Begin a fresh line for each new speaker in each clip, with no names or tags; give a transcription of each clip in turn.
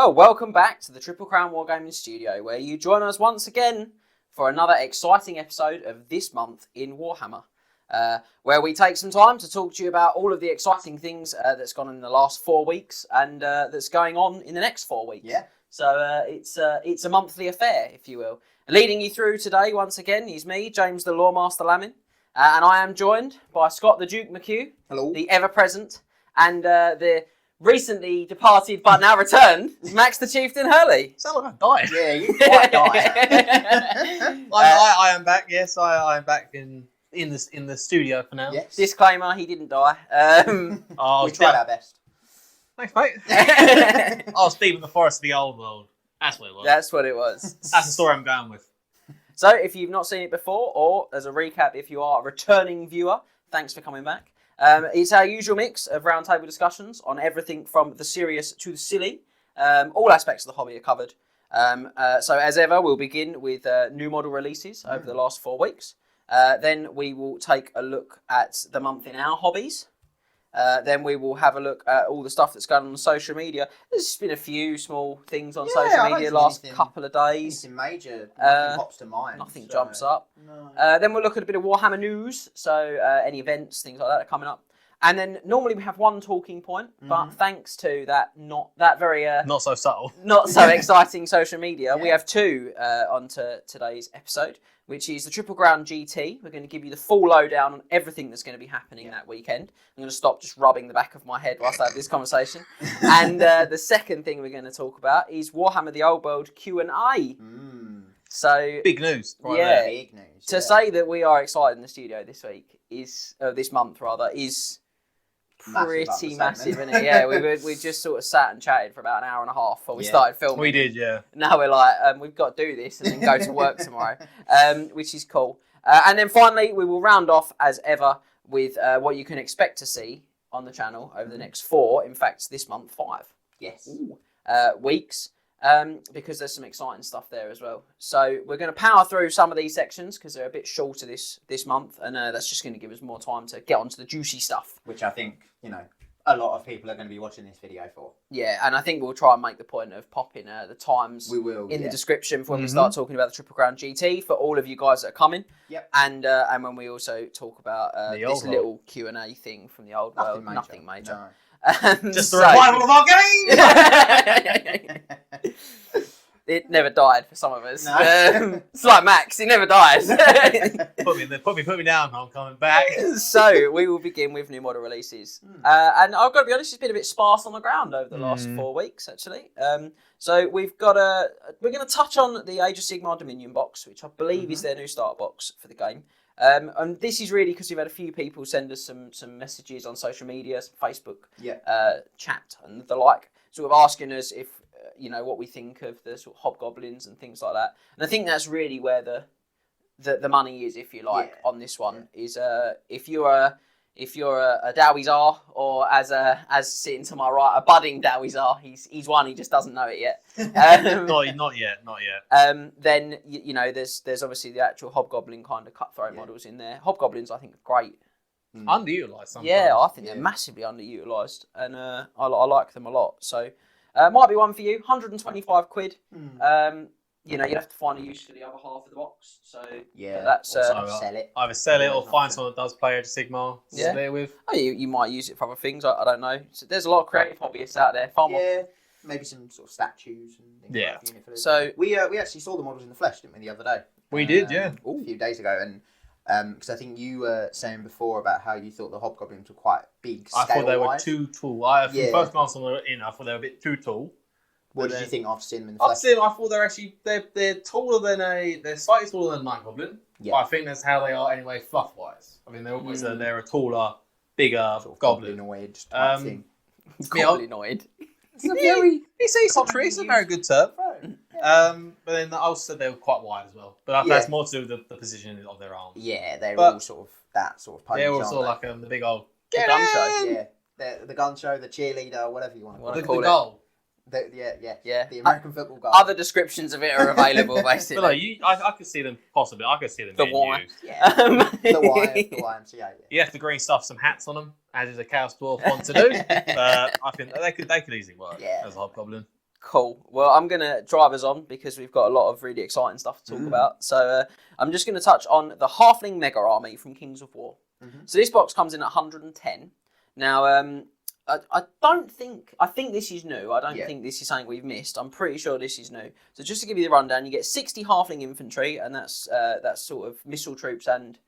Well, welcome back to the Triple Crown Wargaming studio, where you join us once again for another exciting episode of This Month in Warhammer, where we take some time to talk to you about all of the exciting things that's gone on in the last 4 weeks and that's going on in the next 4 weeks.
Yeah.
So it's a monthly affair, if you will. Leading you through today, once again, is me, James the Lawmaster Lamin, and I am joined by Scott the Duke McHugh,
Hello.
the ever-present, and the recently departed but now returned, Max the Chieftain Hurley.
Sound like I died.
Yeah, you quite died.
I am back. Yes, I am back in the studio for now.
Yes.
Disclaimer: he didn't die.
Oh,
We tried our best.
Thanks, mate. I was deep in the forest of the old world. That's what it was.
That's what it was.
That's the story I'm going with.
So, if you've not seen it before, or as a recap, if you are a returning viewer, thanks for coming back. It's our usual mix of roundtable discussions on everything from the serious to the silly. All aspects of the hobby are covered. So as ever, we'll begin with new model releases over the last 4 weeks. Then we will take a look at the month in our hobbies. Then we will have a look at all the stuff that's going on social media. There's been a few small things on social media last couple of days.
Anything major, nothing pops to mind.
Nothing jumps up.
No.
Then we'll look at a bit of Warhammer news, so any events, things like that are coming up. And then normally we have one talking point, but thanks to that not
so subtle,
not so exciting social media, we have two onto today's episode, which is the Triple Crown GT. We're going to give you the full lowdown on everything that's going to be happening that weekend. I'm going to stop just rubbing the back of my head whilst I have this conversation. And the second thing we're going to talk about is Warhammer The Old World Q&A. So
big news.
There.
Big news.
To say that we are excited in the studio this week is this month is pretty massive, isn't it? Yeah, we just sort of sat and chatted for about an hour and a half before we started filming.
We did, yeah.
Now we're like, we've got to do this and then go to work tomorrow, which is cool. And then finally, we will round off as ever with what you can expect to see on the channel over the next 4, in fact, this month 5.
Yes.
Weeks. Because there's some exciting stuff there as well. So we're going to power through some of these sections because they're a bit shorter this month, and that's just going to give us more time to get onto the juicy stuff.
Which I think, a lot of people are going to be watching this video for.
Yeah, and I think we'll try and make the point of popping the times in the description for when we start talking about the Triple Crown GT for all of you guys that are coming.
Yep.
And when we also talk about this little Q&A thing from the old world. Nothing major.
No.
Just the revival of our game!
It never died for some of us.
No.
It's like Max, he never dies.
Put me down, I'm coming back.
So we will begin with new model releases. And I've got to be honest, it's been a bit sparse on the ground over the last 4 weeks, actually. So we're going to touch on the Age of Sigmar Dominion box, which I believe is their new starter box for the game. And this is really because we've had a few people send us some messages on social media, some Facebook chat and the like, sort of asking us if what we think of the sort of hobgoblins and things like that. And I think that's really where the money is, if you like, on this one. Is if you're a Dowie Czar, or as sitting to my right, a budding Dowie Czar, he's one, he just doesn't know it yet.
Not yet.
Then there's obviously the actual hobgoblin kind of cutthroat models in there. Hobgoblins, I think, are great.
Underutilised sometimes.
Yeah, I think they're massively underutilised, and I like them a lot. So might be one for you. 125 quid. You'd have to find a use for the other half of the box. So that's
sell it.
Either sell it or find someone that does play Age of Sigmar to play with.
Oh, you might use it for other things. I don't know. So there's a lot of creative hobbyists out there.
Maybe some sort of statues and things like that.
So
we actually saw the models in the flesh, didn't we, the other day?
We did, yeah.
A few days ago, and because I think you were saying before about how you thought the hobgoblins were quite big.
I thought they were too tall. The first glance on I thought they were a bit too tall.
What did you think after seeing them in the flesh?
I thought they're taller than they're slightly taller than a night goblin. Yeah. But I think that's how they are anyway, fluff wise. I mean, they're always they're a taller, bigger
sort of
goblin.
goblinoid type thing.
Goblinoid.
It's
a very good term. But then I also said they were quite wide as well. But that's more to do with the position of their arms.
Yeah, they're all sort of that sort of pose.
They're all sort of like the big old
gun show.
Yeah, the gun show, the cheerleader, whatever you want to
call it.
The goal. The American football goal.
Other descriptions of it are available, basically.
But I could see them possibly. I could see them being used.
Yeah. the YMCA. Yeah.
You have to green stuff some hats on them, as is a Chaos Dwarf want to do. I think they could easily work as a hobgoblin.
Cool. Well, I'm going to drive us on because we've got a lot of really exciting stuff to talk about. So I'm just going to touch on the Halfling Mega Army from Kings of War. So this box comes in at 110. Now, I think this is new. I don't think this is something we've missed. I'm pretty sure this is new. So just to give you the rundown, you get 60 Halfling Infantry, and that's sort of missile troops and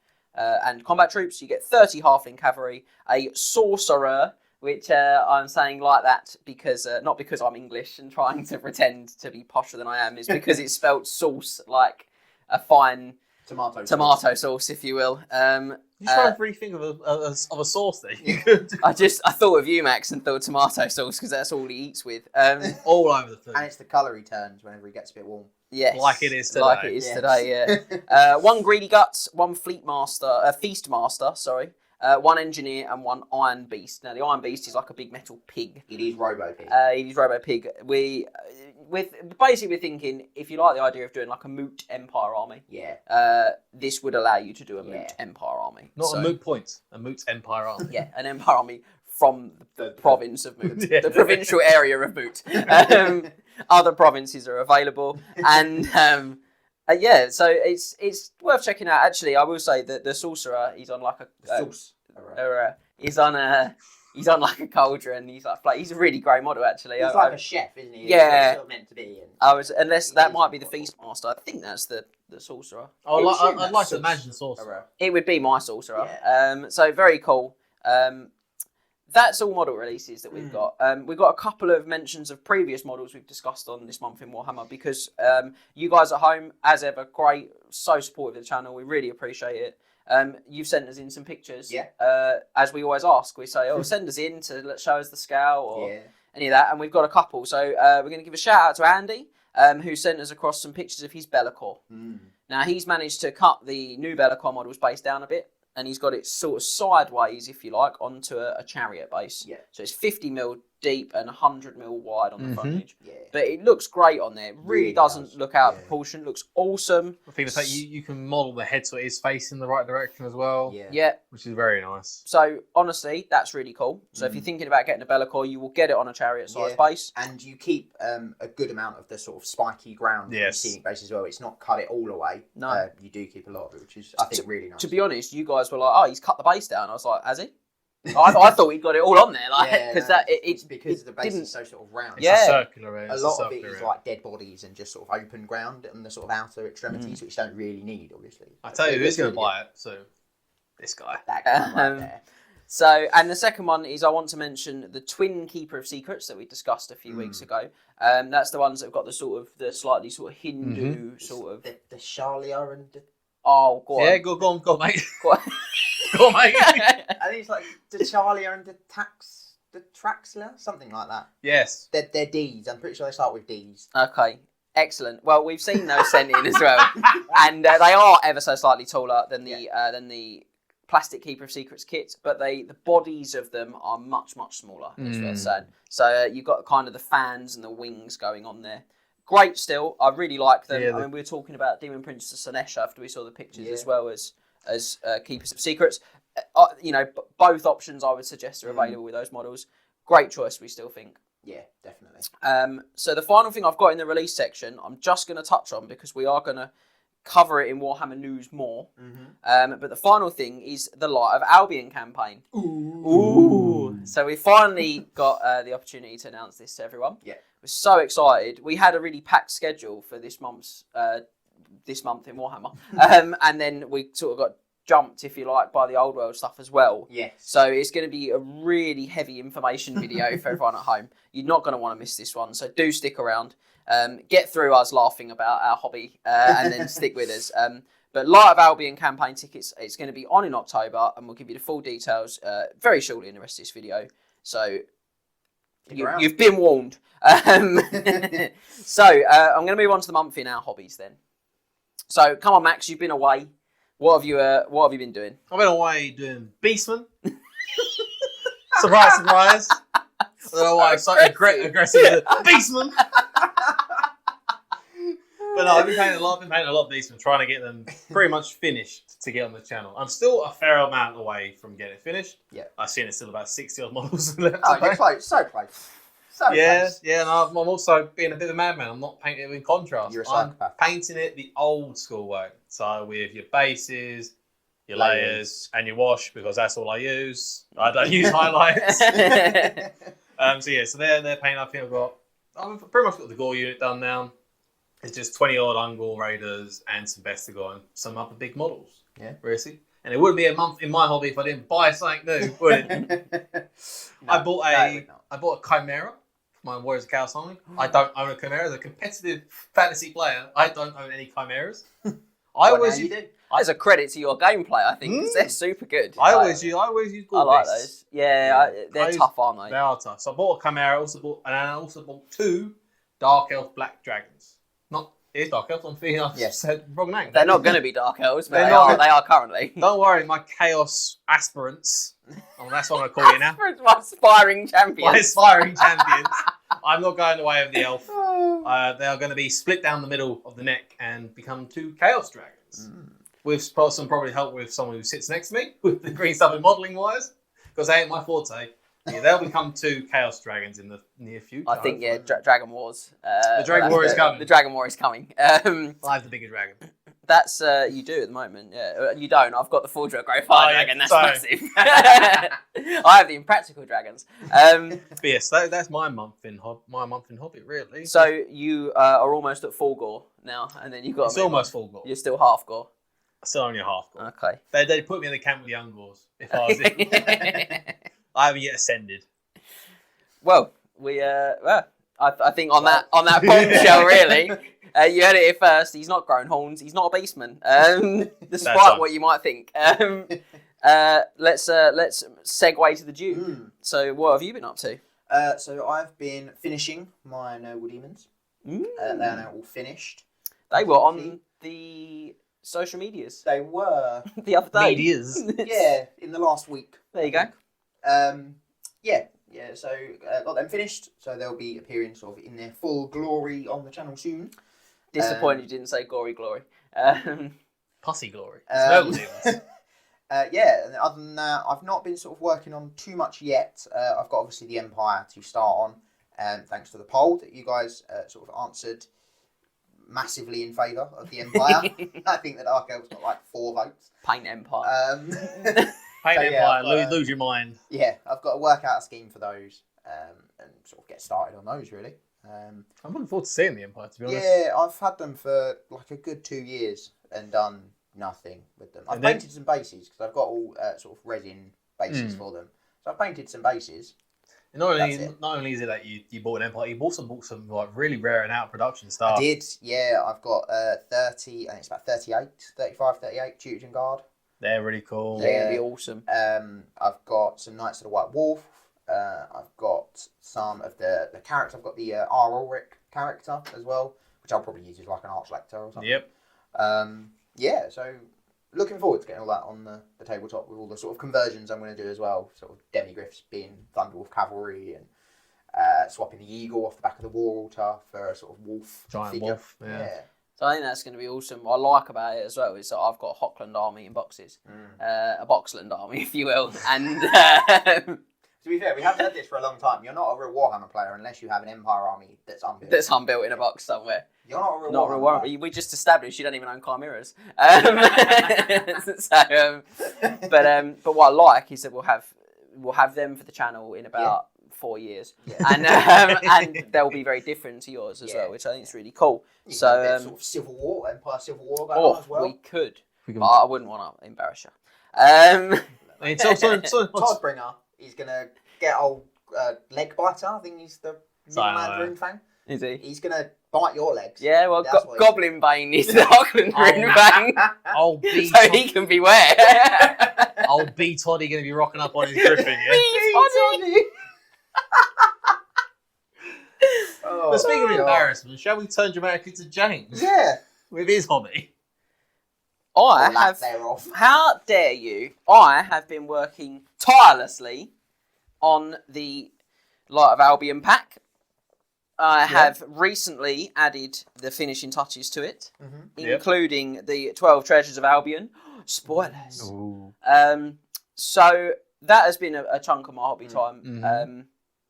combat troops. You get 30 Halfling Cavalry, a Sorcerer, which I'm saying like that because not because I'm English and trying to pretend to be posher than I am, is because it's spelt sauce like a fine tomato sauce, if you will.
You try and rethink of a sauce that you could.
I thought of you, Max, and thought tomato sauce because that's all he eats with.
All over the food.
And it's the colour he turns whenever he gets a bit warm.
Yes,
like it is today.
Like it is today. Yeah. One Greedy Guts, one Feast Master. Sorry. One Engineer and one Iron Beast. Now, the Iron Beast is like a big metal pig.
It is Robo Pig.
It is Robo Pig. We're thinking, if you like the idea of doing like a Moot Empire army, this would allow you to do a Moot Empire army.
Not a Moot Point, a Moot Empire army.
Yeah, an Empire army from the province of Moot, the provincial area of Moot. Other provinces are available, and so it's worth checking out. Actually, I will say that the Sorcerer, he's on like he's on like a cauldron. He's a really great model, actually.
He's like a chef, isn't he?
Yeah.
He's sort of meant to be.
Unless that might be the Feast Master. I think that's the Sorcerer.
I'd like to imagine the Sorcerer.
It would be my Sorcerer.
Yeah.
So very cool. That's all model releases that we've got. We've got a couple of mentions of previous models we've discussed on this month in Warhammer because you guys at home, as ever, great, so supportive of the channel. We really appreciate it. You've sent us in some pictures. As we always ask, we say, send us in to show us the scale or any of that. And we've got a couple. So we're going to give a shout out to Andy, who sent us across some pictures of his Be'lakor. Now, he's managed to cut the new Be'lakor model's base down a bit. And he's got it sort of sideways, if you like, onto a chariot base. So it's 50mm deep and 100mm wide on the frontage. But it looks great on there. It really doesn't look out of proportion. Looks awesome.
I think the fact you can model the head so it is facing the right direction as well. Which is very nice.
So honestly, that's really cool. So if you're thinking about getting a Be'lakor, you will get it on a chariot size base.
And you keep a good amount of the sort of spiky ground from the scenic base as well. It's not cut it all away. No. You do keep a lot of it, which is, I think, really nice.
To be honest, you guys were like, he's cut the base down. I was like, has he? I thought he'd got it all on there,
it's because the base is so sort of round.
It's a circular.
A lot of it is like dead bodies and just sort of open ground on the sort of outer extremities, which you don't really need, obviously.
I tell you, who's going to buy it? So this guy.
That guy right there.
So, and the second one is I want to mention the Twin Keeper of Secrets that we discussed a few weeks ago. That's the ones that have got the slightly sort of Hindu sort of
the Shalia and the.
Oh, go on.
Yeah, go on, mate.
Go on.
Go on, mate.
I think it's like the Charlia and the Traxler, something like that.
Yes.
They're D's. I'm pretty sure they start with D's.
Okay. Excellent. Well, we've seen those sent in as well, and they are ever so slightly taller than the Plastic Keeper of Secrets kits, but the bodies of them are much smaller. That's what I'm saying. So you've got kind of the fans and the wings going on there. Great still. I really like them. I mean, we were talking about Demon Princess Sanesh after we saw the pictures as well as Keepers of Secrets. Both options I would suggest are available with those models. Great choice, we still think.
Yeah, definitely.
So the final thing I've got in the release section, I'm just going to touch on because we are going to cover it in Warhammer News more. But the final thing is the Light of Albion campaign. Ooh. So we finally got the opportunity to announce this to everyone. We're so excited. We had a really packed schedule for this month in Warhammer. And then we sort of got jumped, if you like, by the Old World stuff as well. So it's going to be a really heavy information video for everyone at home. You're not going to want to miss this one. So do stick around. Get through us laughing about our hobby and then stick with us. But Light of Albion campaign tickets, it's going to be on in October, and we'll give you the full details very shortly in the rest of this video. So you've been warned. So I'm going to move on to the month in our hobbies then. So come on, Max, you've been away. What have you been doing?
I've been away doing Beastman. Surprise! I don't know why I'm so aggressive. Beastman. But no, I've been painting a lot of Beastmen, trying to get them pretty much finished to get on the channel. I'm still a fair amount away from getting it finished. I've seen it's still about 60 odd models left.
Oh, you're close, so close. Close.
and I'm also being a bit of a madman. I'm not painting it in contrast.
You're a
I'm
psychopath.
painting it the old school way. So with your bases, your layers, and your wash, because that's all I use. I don't use highlights. So they're painting. I've pretty much got the gore unit done now. It's just 20 odd Ungor Raiders and some Bestigor and some other big models.
Yeah.
Really. And it wouldn't be a month in my hobby if I didn't buy something new, would it? I bought a Chimera for my Warriors of Chaos Army. I don't own a Chimera. As a competitive fantasy player, I don't own any Chimeras.
You do.
There's a credit to your gameplay, I think, because they're super good.
I always use
I
Gore
like
Beasts.
those. Yeah, they're tough, aren't they?
They are tough. So I bought a Chimera. I also bought 2 Dark Elf Black Dragons. It is Dark Elf. I'm thinking I said wrong name.
They're not going to be Dark Elves, but they are currently.
Don't worry, my Chaos Aspirants. That's what I'm going to call you now.
My aspiring champions.
My aspiring champions. I'm not going the way of the elf. They are going to be split down the middle of the neck and become 2 Chaos Dragons. With some probably help with someone who sits next to me with the green stuff and modelling wise, because they ain't my forte. Yeah, they'll become 2 Chaos Dragons in the near future.
I think, Dragon Wars.
The Dragon War is coming.
The Dragon War is coming.
I have the bigger dragon.
That's, you do at the moment, yeah. You don't. I've got the full Grey Fire Dragon. That's massive. I have the Impractical Dragons.
But yes, that's my month in hobby, really.
So you are almost at full gore now, and then you've got...
It's almost full gore.
You're still half gore.
Still only a half gore.
Okay.
They put me in the camp with the Ungors, if I was in. I haven't yet ascended.
Well, I think on that bombshell, really, you heard it here first. He's not grown horns. He's not a beastman, despite what you might think. Let's segue to the Duke. So, what have you been up to?
So I've been finishing my Noble Demons. They are now all finished.
They were on the social medias.
They were
the other day.
Medias.
Yeah, in the last week.
There you go.
So got them finished. So they'll be appearing sort of in their full glory on the channel soon.
Disappointed you didn't say gory glory.
Pussy glory. Noble Demons.
And other than that, I've not been sort of working on too much yet. I've got obviously the Empire to start on, thanks to the poll that you guys sort of answered massively in favour of the Empire. I think that Dark Elf's got like 4 votes.
Paint Empire.
Paint Empire, lose your mind.
Yeah, I've got to work out a scheme for those and sort of get started on those, really.
I'm looking forward to seeing the Empire, to be honest.
Yeah, I've had them for like a good 2 years and done nothing with them. I've painted some bases because I've got all sort of resin bases for them. So I've painted some bases.
And not only is it that you bought an Empire, you also bought some like really rare and out of production stuff.
I did, yeah. I've got 30, I think it's about 35, 38 Tutor Guard.
They're really cool.
They're going to be awesome.
I've got some Knights of the White Wolf. I've got some of the characters. I've got the R. Ulrich character as well, which I'll probably use as like an Arch Lector or something.
Yep.
So looking forward to getting all that on the tabletop with all the sort of conversions I'm going to do as well. Sort of Demigryphs being Thunderwolf Cavalry and swapping the Eagle off the back of the War Altar for a sort of wolf
giant
figure.
wolf. Yeah.
So I think that's going to be awesome. What I like about it as well is that I've got a Hockland army in boxes, a Boxland army, if you will. And
to be fair, we have said this for a long time. You're not a real Warhammer player unless you have an Empire army that's unbuilt.
That's unbuilt in a box somewhere.
You're not a real Warhammer player.
We just established you don't even own Chimeras. But what I like is that we'll have them for the channel in about 4 years, and they'll be very different to yours as well, which I think is really cool. So
sort of Civil War, Empire Civil War going on as well.
We could, but I wouldn't want to embarrass you.
Toddbringer, he's gonna get old leg biter. I think he's the Mandarin fan.
Is he?
He's gonna bite your legs.
Yeah, well, Goblin Bane needs the Hockland Ring Fang, so he can beware.
Old B Toddy gonna be rocking up on his griffin, yeah.
B Toddy.
But speaking of embarrassment, shall we turn dramatically to James?
Yeah,
with his hobby.
How dare you? I have been working tirelessly on the Light of Albion pack. I have recently added the finishing touches to it, including the 12 Treasures of Albion. Spoilers. So that has been a chunk of my hobby time.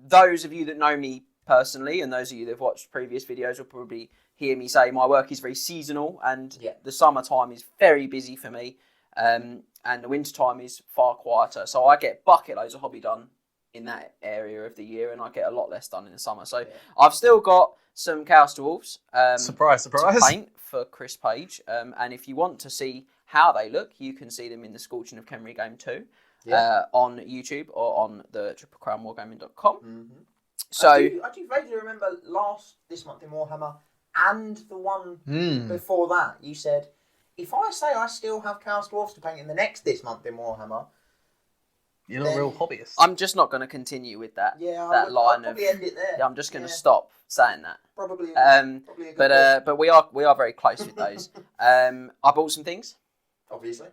Those of you that know me personally, and those of you that have watched previous videos will probably hear me say my work is very seasonal, and the summertime is very busy for me, and the wintertime is far quieter. So I get bucket loads of hobby done in that area of the year, and I get a lot less done in the summer. So I've still got some Cows Dwarves
surprise
to paint for Chris Page, and if you want to see how they look, you can see them in the Scorching of Khemri Game 2 on YouTube or on the triplecrownwargaming.com.
Mm-hmm.
So
I do vaguely remember this month in Warhammer and the one before that, you said, if I say I still have Cows Dwarves to paint in the next this month in Warhammer,
you're not a real hobbyist.
I'm just not going to continue with that.
I'll probably end it there.
I'm just going to stop saying that.
Probably.
But we are very close with those. I bought some things. Obviously,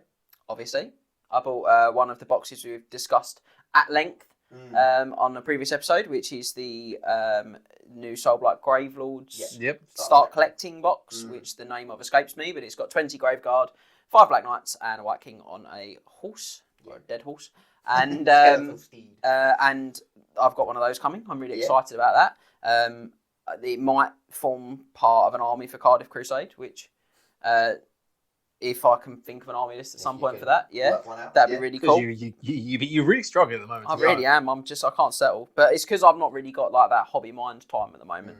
I bought one of the boxes we've discussed at length on a previous episode, which is the new Soulblight Gravelords Start Collecting box, which the name of escapes me, but it's got 20 Graveguard, 5 Black Knights, and a White King on a horse, or a dead horse. And and I've got one of those coming. I'm really excited about that. It might form part of an army for Cardiff Crusade, which if I can think of an army list at some point for that, that'd be really cool.
You're really struggling at the moment.
I really am. I can't settle. But it's because I've not really got like that hobby mind time at the moment.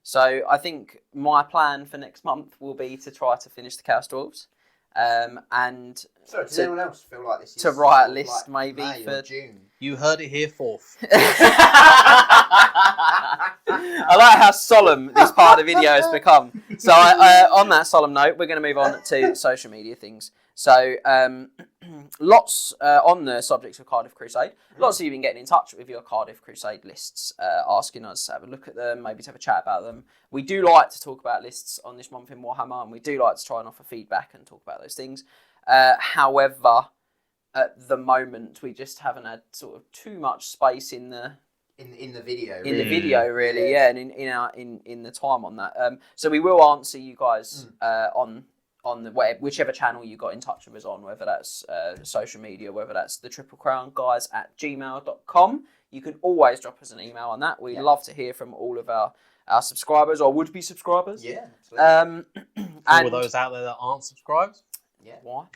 So I think my plan for next month will be to try to finish the Cows Dwarves. And
so does anyone else feel like this is
to write a list maybe
May
for
June?
You heard it here fourth.
I like how solemn this part of the video has become. So on that solemn note, we're going to move on to social media things. So lots on the subject of Cardiff Crusade. Lots of you have been getting in touch with your Cardiff Crusade lists, asking us to have a look at them, maybe to have a chat about them. We do like to talk about lists on this month in Warhammer, and we do like to try and offer feedback and talk about those things. However, at the moment, we just haven't had sort of too much space in the
video.
The video, really, and in the time on that. So we will answer you guys on the web, whichever channel you got in touch with us on, whether that's social media, whether that's the triplecrownguys@gmail.com. You can always drop us an email on that. We'd love to hear from all of our subscribers or would-be subscribers.
Yeah, absolutely.
For all those out there that aren't subscribed.
Yeah.
Why?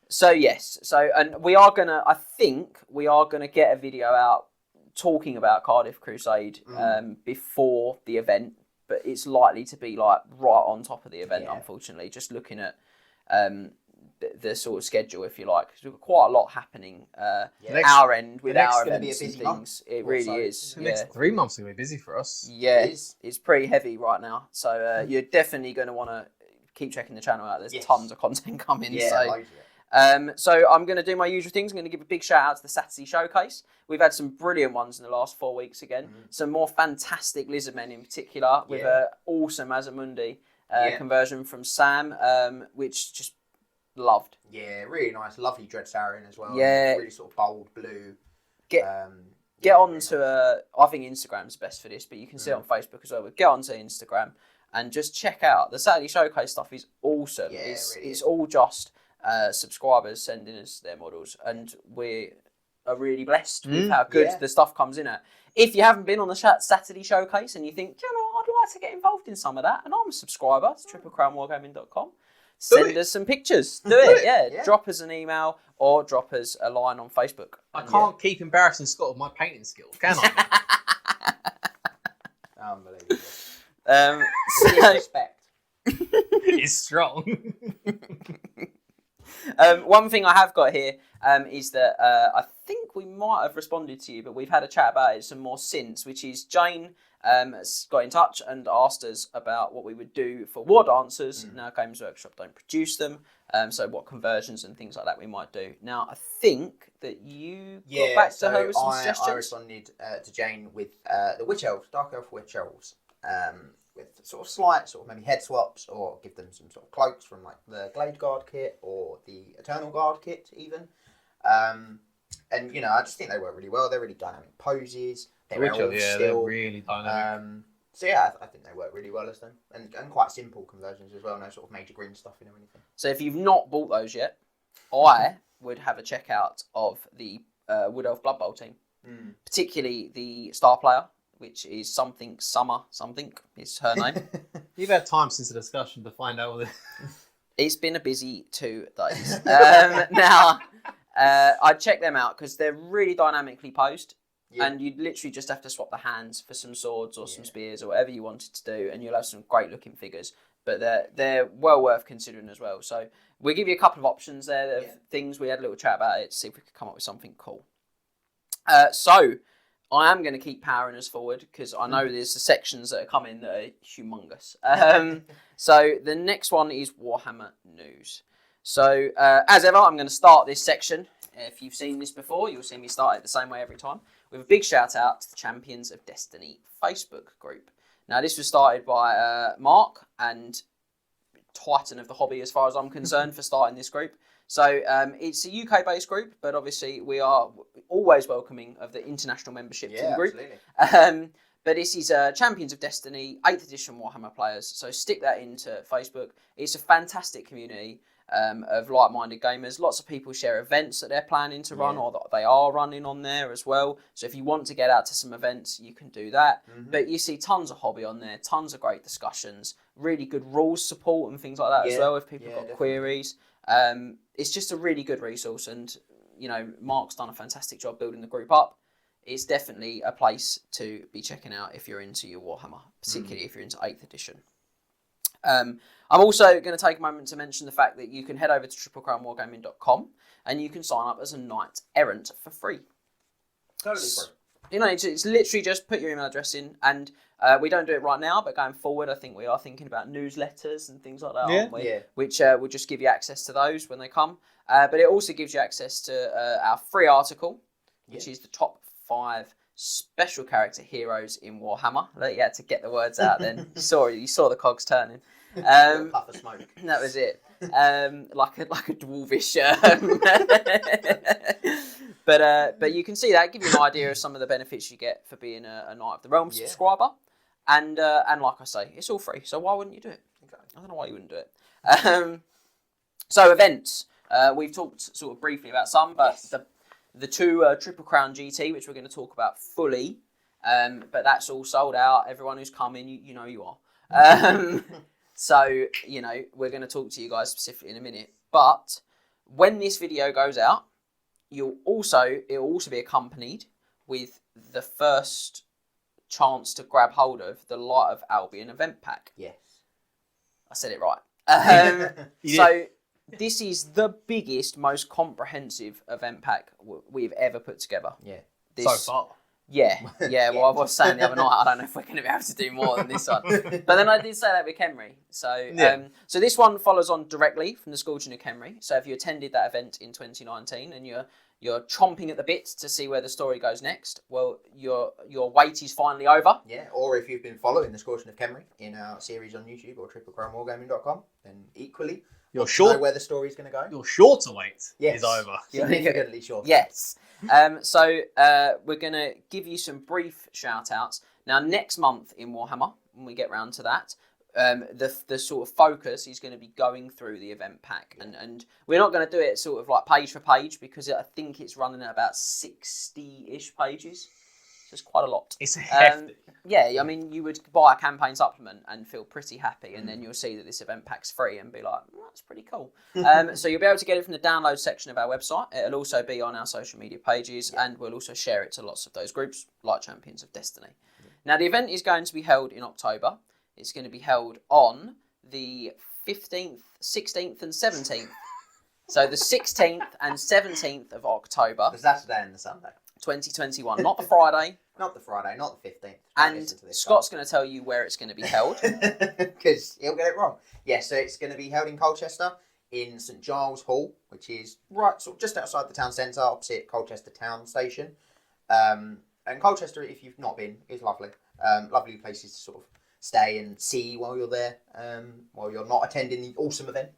So yes. So, and I think we are gonna get a video out talking about Cardiff Crusade before the event, but it's likely to be like right on top of the event, unfortunately. Just looking at the sort of schedule, if you like, because we've got quite a lot happening our end with our events and things. It really is.
The next 3 months are going to be busy for us.
Yeah, it's pretty heavy right now. So you're definitely going to want to keep checking the channel out. There's tons of content coming.
Yeah,
so I'm going to do my usual things. I'm going to give a big shout out to the Saturday Showcase. We've had some brilliant ones in the last 4 weeks again. Some more fantastic Lizardmen in particular, with an awesome Azamundi conversion from Sam, which just loved.
Yeah, really nice. Lovely Dread Saurian as well.
Yeah.
Really sort of bold blue.
Get on to, I think Instagram's best for this, but you can see it on Facebook as well. But get onto Instagram and just check out. The Saturday Showcase stuff is awesome.
Yeah,
it's all just subscribers sending us their models, and we are really blessed with how good the stuff comes in at. If you haven't been on the Saturday Showcase and you think, you know, I'd like to get involved in some of that, and I'm a subscriber to triplecrownwargaming.com, send us some pictures. Do it, yeah. Drop us an email or drop us a line on Facebook.
I can't keep embarrassing Scott with my painting skills, can I?
Unbelievable.
Respect.
It's strong.
One thing I have got here is that I think we might have responded to you, but we've had a chat about it some more since, which is Jane got in touch and asked us about what we would do for war dancers. Now Games Workshop don't produce them, so what conversions and things like that we might do. Now I think that you got back to her with some suggestions.
I responded to Jane with the Witch Elves, Dark Elf Witch Elves, with sort of slight, sort of maybe head swaps, or give them some sort of cloaks from like the Glade Guard kit or the Eternal Guard kit even. And you know, I just think they work really well. They're really dynamic poses. They're
they're really dynamic.
So yeah, I think they work really well as them, and quite simple conversions as well. No sort of major green stuff in or anything.
So if you've not bought those yet, I would have a checkout of the Wood Elf Blood Bowl team. particularly the star player, which is something Summer something is her name.
You've had time since the discussion to find out all this.
It's been a busy 2 days. Now, I check them out because they're really dynamically posed. Yeah. And you'd literally just have to swap the hands for some swords or some spears or whatever you wanted to do, and you'll have some great looking figures. But they're well worth considering as well. So we'll give you a couple of options there of things. We had a little chat about it to see if we could come up with something cool. So I am going to keep powering us forward because I know there's the sections that are coming that are humongous. So the next one is Warhammer news. So as ever, I'm going to start this section. If you've seen this before, you'll see me start it the same way every time, with a big shout out to the Champions of Destiny Facebook group. Now, this was started by Mark, and titan of the hobby as far as I'm concerned, for starting this group. So it's a UK-based group, but obviously we are always welcoming of the international membership to the group. Absolutely. But this is Champions of Destiny, 8th edition Warhammer players. So stick that into Facebook. It's a fantastic community of like-minded gamers. Lots of people share events that they're planning to run or that they are running on there as well. So if you want to get out to some events, you can do that. But you see tons of hobby on there, tons of great discussions, really good rules support and things like that as well if people have got queries. It's just a really good resource, and you know, Mark's done a fantastic job building the group up. It's definitely a place to be checking out if you're into your Warhammer, particularly if you're into 8th edition. I'm also going to take a moment to mention the fact that you can head over to triplecrownwargaming.com and you can sign up as a knight errant for free.
Totally free.
You know, it's literally just put your email address in, and we don't do it right now, but going forward, I think we are thinking about newsletters and things like that, aren't we? Yeah. Which will just give you access to those when they come. But it also gives you access to our free article, which is the top 5 special character heroes in Warhammer. You had to get the words out then. You saw the cogs turning.
Puff of smoke.
That was it. Like a dwarvish. But you can see that, give you an idea of some of the benefits you get for being a Knight of the Realm subscriber. And like I say, it's all free. So why wouldn't you do it? I don't know why you wouldn't do it. So events. We've talked sort of briefly about some, but the 2 Triple Crown GT, which we're going to talk about fully, but that's all sold out. Everyone who's coming, you know you are. So, you know, we're going to talk to you guys specifically in a minute. But when this video goes out, it'll also be accompanied with the first chance to grab hold of the Light of Albion event pack.
Yes.
I said it right. So this is the biggest, most comprehensive event pack we've ever put together.
Yeah.
So far.
Yeah. Well, I was saying the other night, I don't know if we're going to be able to do more than this one. But then I did say that with Kenry. So, so this one follows on directly from the Scourging of Kenry. So if you attended that event in 2019 and you're chomping at the bit to see where the story goes next, well, your wait is finally over.
Yeah, or if you've been following the Scourging of Kenry in our series on YouTube or triplecrownwargaming.com, then equally,
you're sure
know where the story's going to go.
Your shorter wait is over.
Significantly shorter.
Yes. So we're going to give you some brief shout-outs. Now, next month in Warhammer, when we get round to that, the sort of focus is going to be going through the event pack. And we're not going to do it sort of like page for page, because I think it's running at about 60-ish pages. So it's quite a lot.
It's hefty.
Yeah, I mean, you would buy a campaign supplement and feel pretty happy, and then you'll see that this event pack's free and be like, that's pretty cool. So you'll be able to get it from the download section of our website. It'll also be on our social media pages, and we'll also share it to lots of those groups, like Champions of Destiny. Now, the event is going to be held in October. It's going to be held on the 15th, 16th and 17th. So the 16th and 17th of October.
The Saturday and the Sunday.
2021, not the Friday.
Not the Friday, not the 15th.
And Scott's going to tell you where it's going to be held.
Because he'll get it wrong. Yeah, so it's going to be held in Colchester in St Giles Hall, which is right sort of just outside the town centre, opposite Colchester Town Station. And Colchester, if you've not been, is lovely. Lovely places to sort of stay and see while you're there, while you're not attending the awesome event.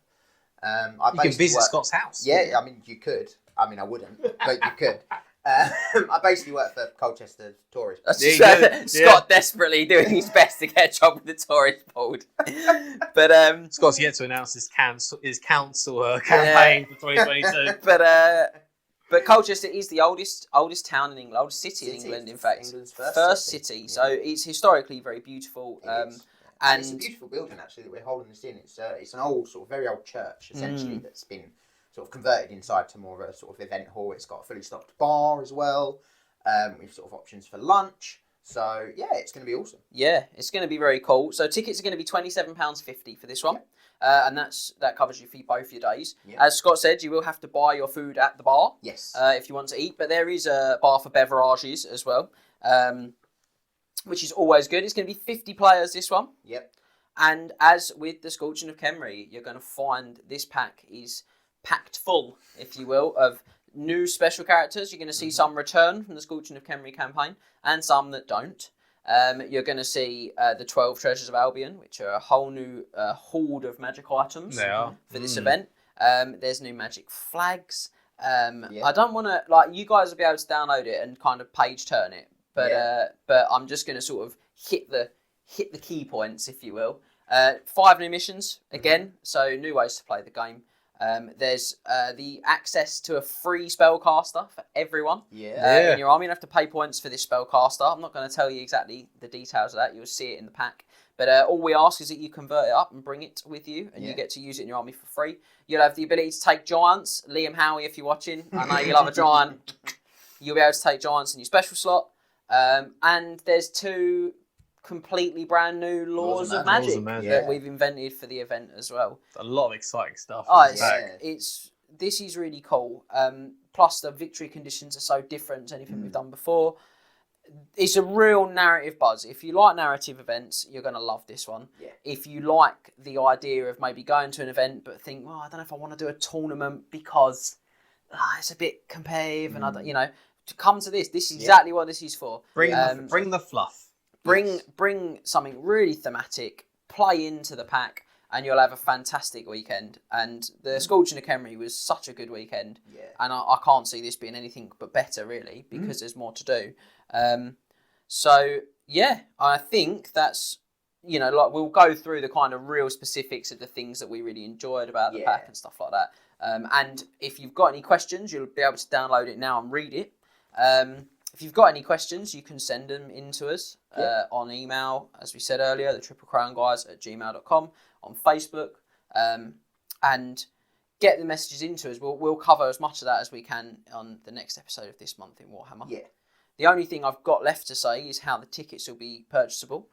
You can visit Scott's house.
Yeah, I mean, you could. I mean, I wouldn't, but you could. I basically work for Colchester Tourist.
Scott desperately doing his best to get a job with the Tourist board. But
Scott's yet to announce his council campaign for 2022.
But But Colchester is the oldest town in England, oldest city in England, in fact.
England's
first city. So it's historically very beautiful.
And it's a beautiful building, actually, that we're holding this in. It's an old, very old church, essentially, that's been sort of converted inside to more of a sort of event hall. It's got a fully stocked bar as well. We've sort of options for lunch. So, yeah, it's going to be awesome.
Yeah, it's going to be very cool. So tickets are going to be £27.50 for this one. Yeah. And that covers you for both your days. Yeah. As Scott said, you will have to buy your food at the bar.
Yes.
If you want to eat. But there is a bar for beverages as well, which is always good. It's going to be 50 players, this one.
Yep.
And as with the Scorching of Khemri, you're going to find this pack is packed full, if you will, of new special characters. You're going to see some return from the Scorching of Khemri campaign and some that don't. You're going to see the 12 Treasures of Albion, which are a whole new hoard of magic items for this event. There's new magic flags. I don't want to, you guys will be able to download it and kind of page turn it, but I'm just going to sort of hit the key points, if you will. 5 new missions, again, so new ways to play the game. There's the access to a free spellcaster for everyone in your army. You have to pay points for this spellcaster. I'm not going to tell you exactly the details of that. You'll see it in the pack. But all we ask is that you convert it up and bring it with you, and you get to use it in your army for free. You'll have the ability to take giants. Liam Howie, if you're watching, I know you love a giant. You'll be able to take giants in your special slot. And there's 2 completely brand new laws of magic that we've invented for the event as well.
A lot of exciting stuff.
This is really cool. Plus the victory conditions are so different to anything we've done before. It's a real narrative buzz. If you like narrative events, you're going to love this one. Yeah. If you like the idea of maybe going to an event but think, well, I don't know if I want to do a tournament because it's a bit competitive and I don't, to come to this is exactly what this is for.
Bring the fluff.
Bring something really thematic, play into the pack, and you'll have a fantastic weekend. And the Scorching of Khemri was such a good weekend, and I can't see this being anything but better, really, because there's more to do. I think that's, we'll go through the kind of real specifics of the things that we really enjoyed about the pack and stuff like that. And if you've got any questions, you'll be able to download it now and read it. If you've got any questions, you can send them in to us on email, as we said earlier, the triplecrownguys@gmail.com, on Facebook, and get the messages into us. We'll cover as much of that as we can on the next episode of this month in Warhammer. Yeah. The only thing I've got left to say is how the tickets will be purchasable.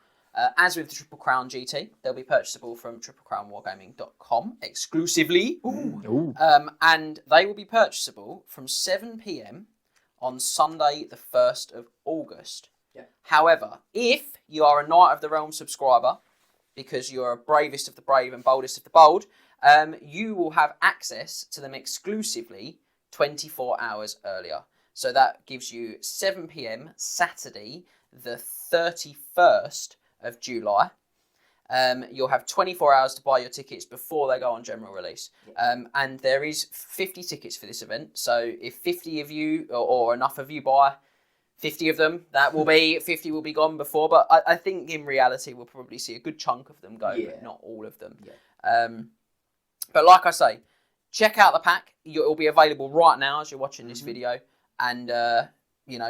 As with the Triple Crown GT, they'll be purchasable from triplecrownwargaming.com exclusively. Ooh. And they will be purchasable from 7 p.m. on Sunday, the 1st of August. Yeah. However, if you are a Knight of the Realm subscriber, because you're a bravest of the brave and boldest of the bold, you will have access to them exclusively 24 hours earlier. So that gives you 7 p.m. Saturday, the 31st of July. You'll have 24 hours to buy your tickets before they go on general release. And there is 50 tickets for this event. So if 50 of you or enough of you buy 50 of them, 50 will be gone before. But I think in reality, we'll probably see a good chunk of them go, but not all of them. Yeah. But like I say, check out the pack. It'll be available right now as you're watching this video. And,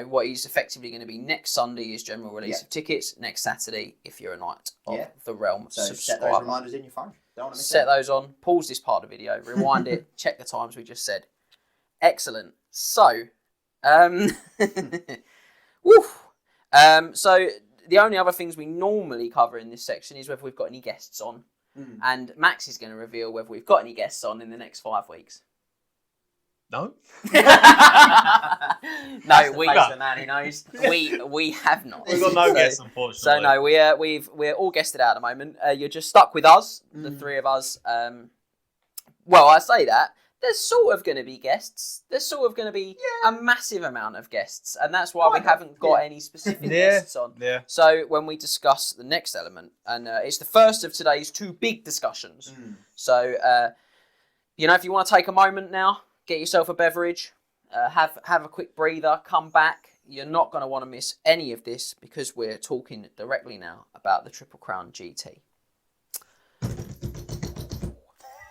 what is effectively going to be next Sunday is general release of tickets. Next Saturday, if you're a Knight of the Realm subscriber.
Set those reminders in your phone. Don't want to miss
Set those on. Pause this part of the video. Rewind it. Check the times we just said. Excellent. So, so the only other things we normally cover in this section is whether we've got any guests on. And Max is going to reveal whether we've got any guests on in the next 5 weeks.
No.
No, the man who knows. We have not.
We've got no guests, unfortunately.
So no, we're all guested out at the moment. You're just stuck with us, the 3 of us. Well, I say that there's sort of going to be guests. There's sort of going to be a massive amount of guests, and that's why we haven't got any specific guests on. Yeah. So when we discuss the next element, and it's the first of today's 2 big discussions. So if you want to take a moment now. Get yourself a beverage, have a quick breather, come back. You're not going to want to miss any of this because we're talking directly now about the Triple Crown GT.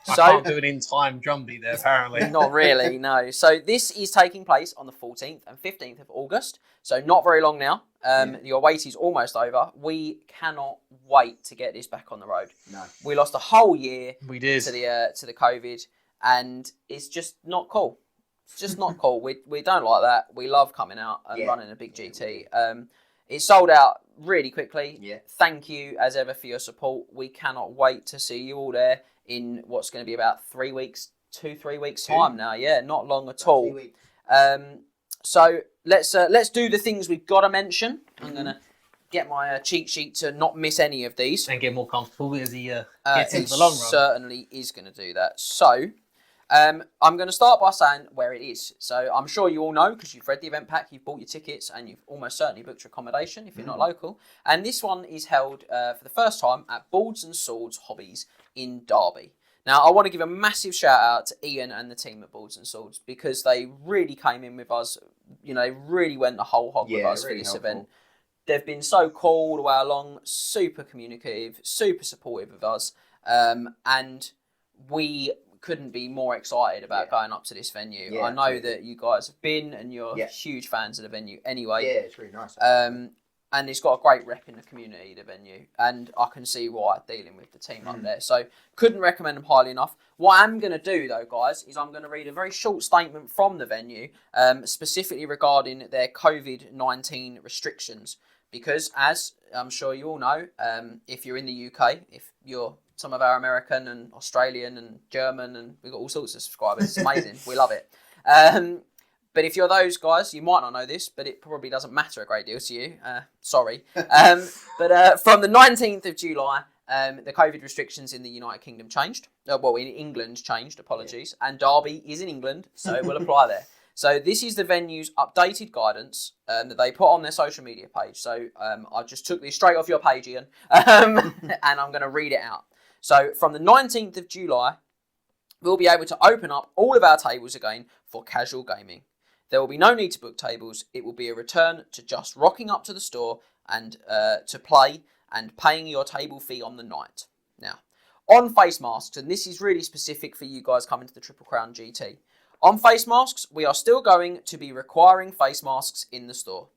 I can't do an in-time drumbeat there, apparently.
Not really, no. So this is taking place on the 14th and 15th of August. So not very long now. Your wait is almost over. We cannot wait to get this back on the road.
No.
We lost a whole year
We did.
to the COVID, and it's just not cool. It's just not cool. We don't like that. We love coming out and running a big GT. It sold out really quickly.
Yeah.
Thank you as ever for your support. We cannot wait to see you all there in what's going to be about 3 weeks, 2-3 weeks time now. Yeah, not long at all.
2 weeks.
So let's do the things we've got to mention. I'm gonna get my cheat sheet to not miss any of these.
And get more comfortable as he gets into the long run.
Certainly is going to do that. So I'm going to start by saying where it is. So I'm sure you all know because you've read the event pack, you've bought your tickets, and you've almost certainly booked your accommodation if you're not local. And this one is held for the first time at Boards and Swords Hobbies in Derby. Now, I want to give a massive shout out to Ian and the team at Boards and Swords because they really came in with us. You know, really went the whole hog with us really for this event. They've been so cool all the way along, super communicative, super supportive of us, and we couldn't be more excited about going up to this venue.
Yeah,
I know that you guys have been and you're huge fans of the venue anyway.
Yeah, it's really nice.
And it's got a great rep in the community, the venue, and I can see why dealing with the team up there. So couldn't recommend them highly enough. What I'm going to do though, guys, is I'm going to read a very short statement from the venue, specifically regarding their COVID-19 restrictions. Because as I'm sure you all know, if you're in the UK, if you're some of our American and Australian and German, and we've got all sorts of subscribers, it's amazing. We love it. But if you're those guys, you might not know this, but it probably doesn't matter a great deal to you. Sorry. But from the 19th of July, the COVID restrictions in the United Kingdom changed. Well, in England changed, apologies. And Derby is in England, so it will apply there. So this is the venue's updated guidance that they put on their social media page. So I just took this straight off your page, Ian, and I'm going to read it out. So from the 19th of July, we'll be able to open up all of our tables again for casual gaming. There will be no need to book tables. It will be a return to just rocking up to the store and to play and paying your table fee on the night. Now, on face masks, and this is really specific for you guys coming to the Triple Crown GT. On face masks, we are still going to be requiring face masks in the store.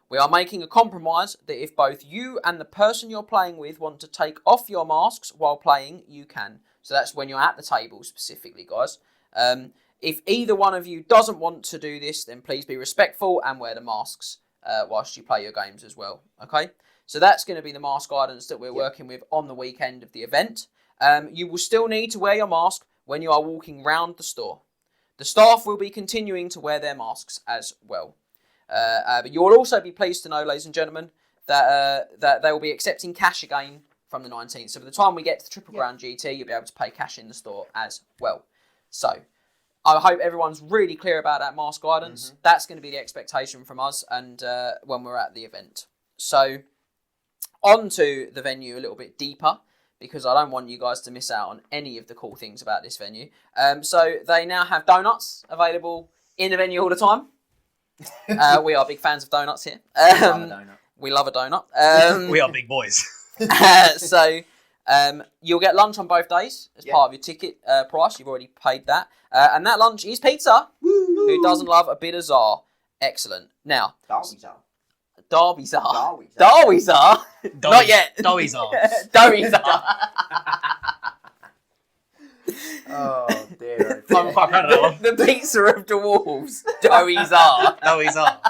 We are making a compromise that if both you and the person you're playing with want to take off your masks while playing, you can. So that's when you're at the table specifically, guys. If either one of you doesn't want to do this, then please be respectful and wear the masks whilst you play your games as well. Okay? So that's going to be the mask guidance that we're working with on the weekend of the event. You will still need to wear your mask when you are walking round the store. The staff will be continuing to wear their masks as well. But you will also be pleased to know, ladies and gentlemen, that they will be accepting cash again from the 19th. So by the time we get to the Triple Crown GT, you'll be able to pay cash in the store as well. So I hope everyone's really clear about that mask guidance. That's going to be the expectation from us and when we're at the event. So on to the venue a little bit deeper, because I don't want you guys to miss out on any of the cool things about this venue. So they now have donuts available in the venue all the time. We are big fans of donuts here. We love a donut.
We are big boys.
So you'll get lunch on both days as part of your ticket price. You've already paid that. And that lunch is pizza.
Woo-hoo.
Who doesn't love a bit of czar? Excellent. Now,
Derby's are.
Derby's are. Derby's are. Not yet.
Derby's are.
Derby's are.
Oh dear.
I'm quite proud of that one.
The pizza of the wolves. Derby's are.
Derby's are.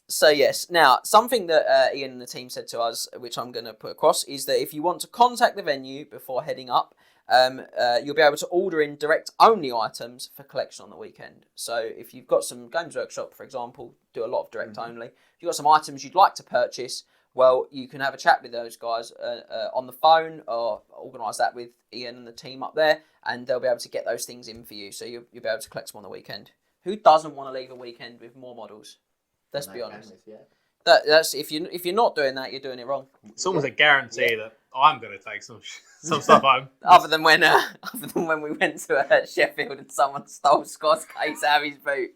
So yes. Now, something that Ian and the team said to us, which I'm going to put across, is that if you want to contact the venue before heading up, you'll be able to order in direct-only items for collection on the weekend. So if you've got some Games Workshop, for example, do a lot of direct-only. If you've got some items you'd like to purchase, well, you can have a chat with those guys on the phone or organise that with Ian and the team up there, and they'll be able to get those things in for you. So you'll be able to collect them on the weekend. Who doesn't want to leave a weekend with more models? Let's be honest. That's if you're not doing that, you're doing it wrong.
It's almost a guarantee that I'm going to take some stuff home.
Other than when we went to Sheffield and someone stole Scott's case out of his boot.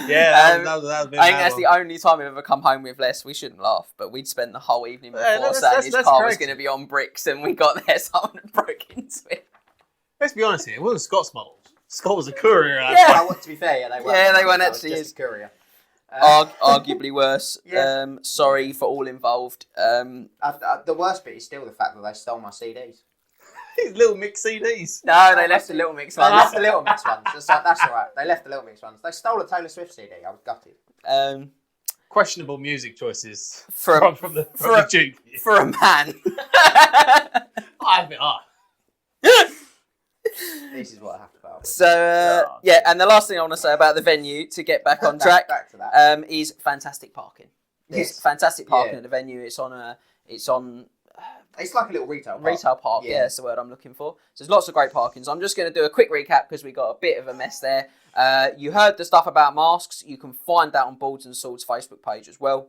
Yeah, that was
I think that's the only time we've ever come home with less. We shouldn't laugh, but we'd spent the whole evening before saying his car was going to be on bricks, and we got there, someone had broke into it.
Let's be honest here, it wasn't Scott's models. Scott was a courier.
Yeah, to be fair, they weren't.
Yeah, they weren't actually
just a courier.
Arguably worse.
Yeah.
Sorry for all involved.
The worst bit is still the fact that they stole my CDs.
These little mix CDs.
No, they left the Little Mix
They
ones.
left the Little Mix ones. That's all right. They left the Little Mix ones. They stole a Taylor Swift CD. I was gutted.
Questionable music choices
from
the Duke.
For a man.
I admit,
This is what I have to put up with.
So, yeah, and the last thing I want to say about the venue, to get back on track,
back to that.
is fantastic parking.
Yes.
It's fantastic parking at the venue. It's
like a little retail park.
Retail park, yeah, that's the word I'm looking for. So there's lots of great parking. So I'm just going to do a quick recap because we got a bit of a mess there. You heard the stuff about masks. You can find that on Boards and Swords Facebook page as well.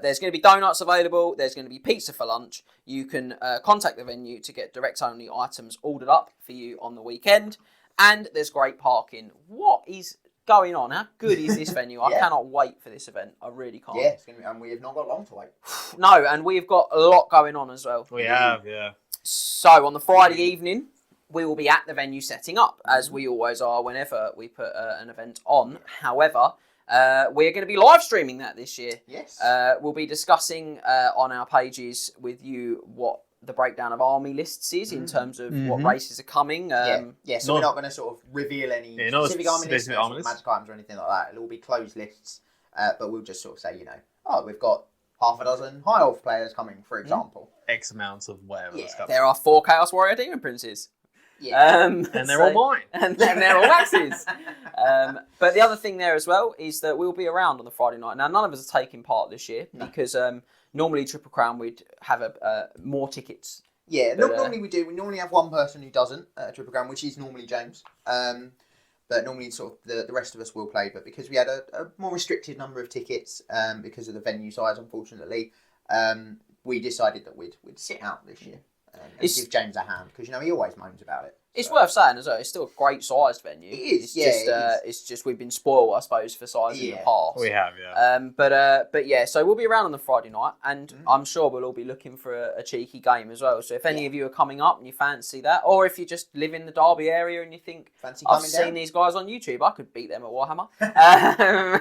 There's going to be donuts available. There's going to be pizza for lunch. You can contact the venue to get direct-only items ordered up for you on the weekend. And there's great parking. What is going on? How good is this venue? I cannot wait for this event. I really can't.
Yeah, it's going to be, and we have not got long to wait.
No, and we've got a lot going on as well.
we have, yeah.
So on the Friday evening, we will be at the venue setting up, as we always are whenever we put an event on. However, we're going to be live streaming that this year.
Yes.
We'll be discussing on our pages with you what the breakdown of army lists is in terms of what races are coming.
So we're not going to sort of reveal any specific army lists, magic items or anything like that. It'll all be closed lists, but we'll just sort of say, we've got half a dozen High Elf players coming, for example.
X amounts of whatever that's coming.
There are 4 Chaos Warrior Demon Princes.
Yeah.
And they're all mine.
And they're all Max's. But the other thing there as well is that we'll be around on the Friday night. Now, none of us are taking part this year because normally Triple Crown we'd have more tickets.
Yeah, normally we do. We normally have one person who doesn't Triple Crown, which is normally James. But normally sort of the rest of us will play. But because we had a more restricted number of tickets because of the venue size, unfortunately, we decided that we'd sit out this year. And give James a hand because he always moans about it.
It's worth saying as well. It's still a great sized venue.
It is.
It's just we've been spoiled, I suppose, for size in the past.
We have, yeah.
But yeah. So we'll be around on the Friday night, and I'm sure we'll all be looking for a cheeky game as well. So if any of you are coming up and you fancy that, or if you just live in the Derby area and you think I've seen these guys on YouTube, I could beat them at Warhammer.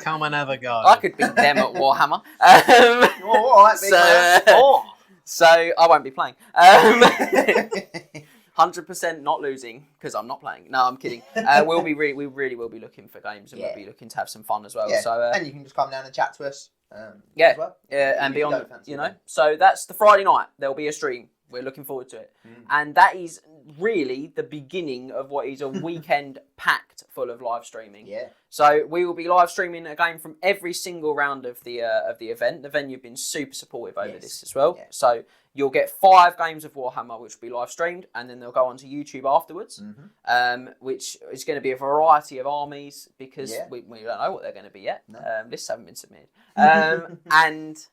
Come and have a go.
I could beat them at Warhammer.
All right, big man.
So I won't be playing. 100% not losing because I'm not playing. No, I'm kidding. We really will be looking for games, and we'll be looking to have some fun as well.
Yeah.
So
and you can just come down and chat to us. As well.
And be on. So that's the Friday night. There'll be a stream. We're looking forward to it, and that is really the beginning of what is a weekend packed full of live streaming.
Yeah.
So we will be live streaming a game from every single round of the event. The venue have been super supportive over this as well. Yeah. So you'll get 5 games of Warhammer, which will be live streamed, and then they'll go onto YouTube afterwards, which is going to be a variety of armies because we don't know what they're going to be yet. No. Lists haven't been submitted, and.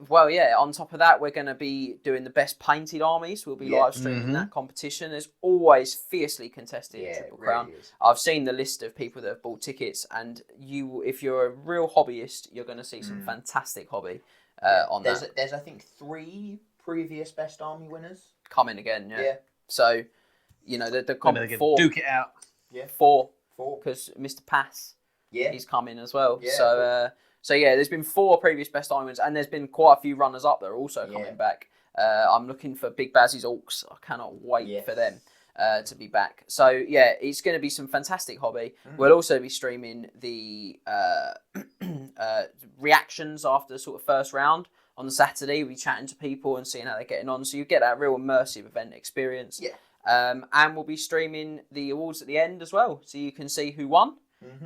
Well, yeah, on top of that, we're going to be doing the best painted armies. We'll be live streaming that competition. It's always fiercely contested at Triple Crown. Really I've seen the list of people that have bought tickets, and if you're a real hobbyist, you're going to see some fantastic hobby on that.
There's, I think, 3 previous Best Army winners.
Coming again, yeah. So, the comp 4.
Duke it out.
Yeah.
4. Because Mr. Pass, he's coming as well. Yeah, So yeah, there's been 4 previous Best Army winners, and there's been quite a few runners up that are also coming back. I'm looking for Big Bazzy's Orcs. I cannot wait for them to be back. So yeah, it's going to be some fantastic hobby. We'll also be streaming the reactions after the sort of first round on the Saturday. We'll be chatting to people and seeing how they're getting on. So you get that real immersive event experience. Yeah. And we'll be streaming the awards at the end as well, so you can see who won.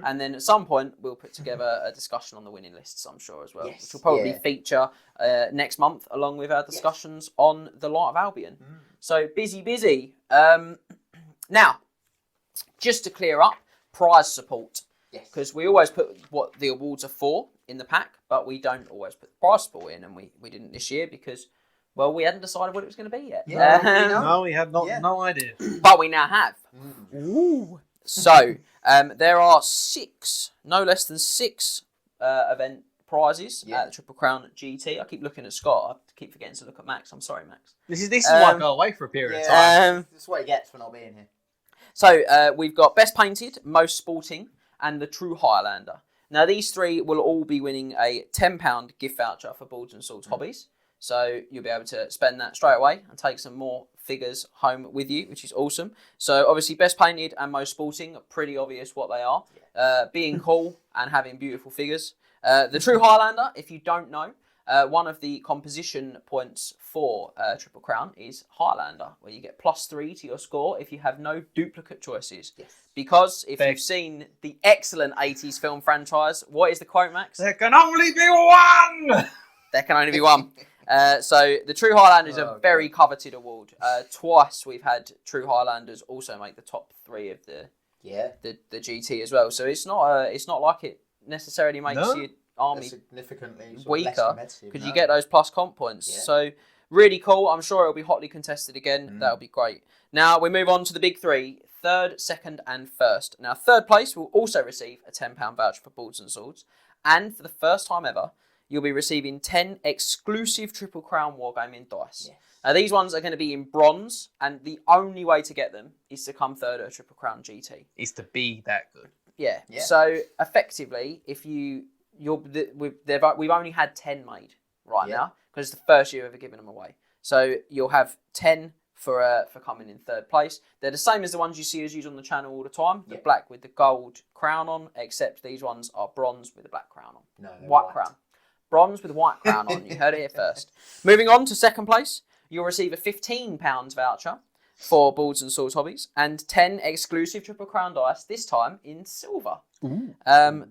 And then at some point, we'll put together a discussion on the winning lists, I'm sure, as well, which will probably feature next month, along with our discussions on the Light of Albion. So busy. Now, just to clear up, prize support. Because we always put what the awards are for in the pack, but we don't always put the prize support in, and we didn't this year because, well, we hadn't decided what it was going to be yet.
No, we had no idea.
But we now have. Ooh. So there are no less than six event prizes at the Triple Crown GT. I keep looking at Scott. I keep forgetting to look at Max. I'm sorry, Max.
This is why I go away for a period of time.
This is what he gets for not being here.
So we've got Best Painted, Most Sporting, and the True Highlander. Now these three will all be winning a £10 gift voucher for Boards and Swords Hobbies. So you'll be able to spend that straight away and take some more figures home with you, which is awesome. So obviously Best Painted and Most Sporting, pretty obvious what they are. Being cool and having beautiful figures. The True Highlander, if you don't know, one of the composition points for Triple Crown is Highlander, where you get +3 to your score if you have no duplicate choices.
Yes.
Because if you've seen the excellent 80s film franchise, what is the quote, Max?
There can only be one!
There can only be one. So the True Highlander is a very coveted award. Twice we've had True Highlanders also make the top 3 of the GT as well. So it's not like it necessarily makes your army
significantly
weaker because you get those plus comp points. Yeah. So really cool. I'm sure it'll be hotly contested again. That'll be great. Now we move on to the big 3. Third, second, and first. Now, third place will also receive a £10 voucher for Boards and Swords, and for the first time ever, you'll be receiving 10 exclusive Triple Crown Wargaming dice. Yes. Now, these ones are going to be in bronze, and the only way to get them is to come third at a Triple Crown GT.
Is to be that good.
Yeah. So, effectively, if we've only had 10 made now, because it's the first year we've ever given them away. So, you'll have 10 for coming in third place. They're the same as the ones you see us use on the channel all the time. The black with the gold crown on, except these ones are bronze with a black crown on.
No,
white crown. Bronze with a white crown on. You heard it here first. Moving on to second place, you'll receive a £15 voucher for Boards and Swords Hobbies and 10 exclusive Triple Crown dice, this time in silver.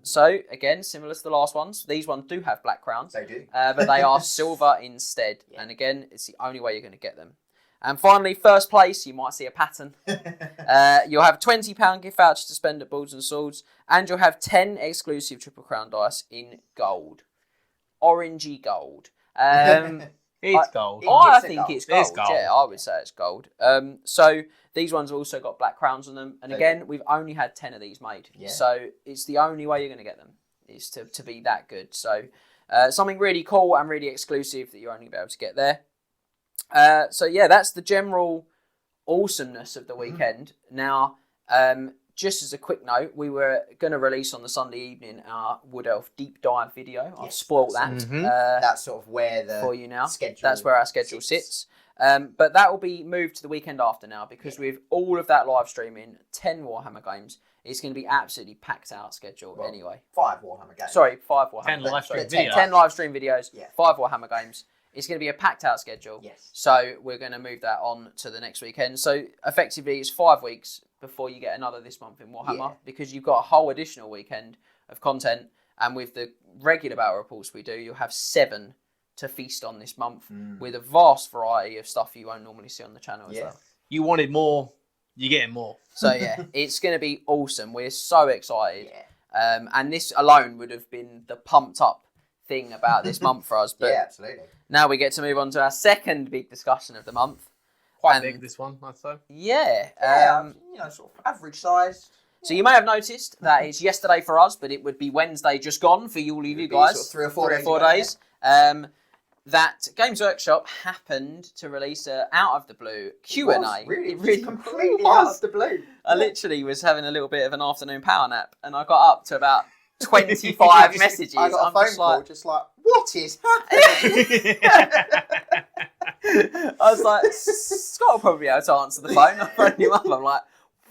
So, again, similar to the last ones, these ones do have black crowns.
They do.
But they are silver instead. Yeah. And again, it's the only way you're going to get them. And finally, first place, you might see a pattern. You'll have £20 gift voucher to spend at Boards and Swords, and you'll have 10 exclusive Triple Crown dice in gold. Orangey gold.
It's gold.
I think it's gold.
It's gold.
Yeah, I would say it's gold. So these ones have also got black crowns on them. And again, we've only had 10 of these made. Yeah. So it's the only way you're going to get them, is to be that good. So something really cool and really exclusive that you're only going to be able to get there. So yeah, that's the general awesomeness of the weekend. Now, just as a quick note, we were going to release on the Sunday evening our Wood Elf deep dive video. I've spoiled that.
That's sort of where the
for you now.
Schedule
that's where our schedule sits. But that will be moved to the weekend after now, because with all of that live streaming, 10 Warhammer games, it's going to be absolutely packed out schedule anyway.
5 Warhammer games.
Sorry, 5 Warhammer
10
games.
live stream videos.
10 live stream videos, 5 Warhammer games. It's going to be a packed out schedule.
Yes.
So we're going to move that on to the next weekend. So effectively it's 5 weeks before you get another this month in Warhammer, because you've got a whole additional weekend of content. And with the regular battle reports we do, you'll have 7 to feast on this month with a vast variety of stuff you won't normally see on the channel as well.
You wanted more, you're getting more.
So yeah, it's going to be awesome. We're so excited. And this alone would have been the pumped up thing about this month for us. But
absolutely.
Now we get to move on to our second big discussion of the month.
Quite big, this one, I'd say.
Yeah.
Sort of average size.
So you may have noticed that it's yesterday for us, but it would be Wednesday just gone for all of you guys.
Sort of 3 or 4
days. That Games Workshop happened to release a out of the blue Q&A.
It really completely out of the blue.
I literally was having a little bit of an afternoon power nap, and I got up to about 25 messages.
I got a phone call just like, what is happening?
I was like, Scott will probably be able to answer the phone. I phoned him up. I'm like,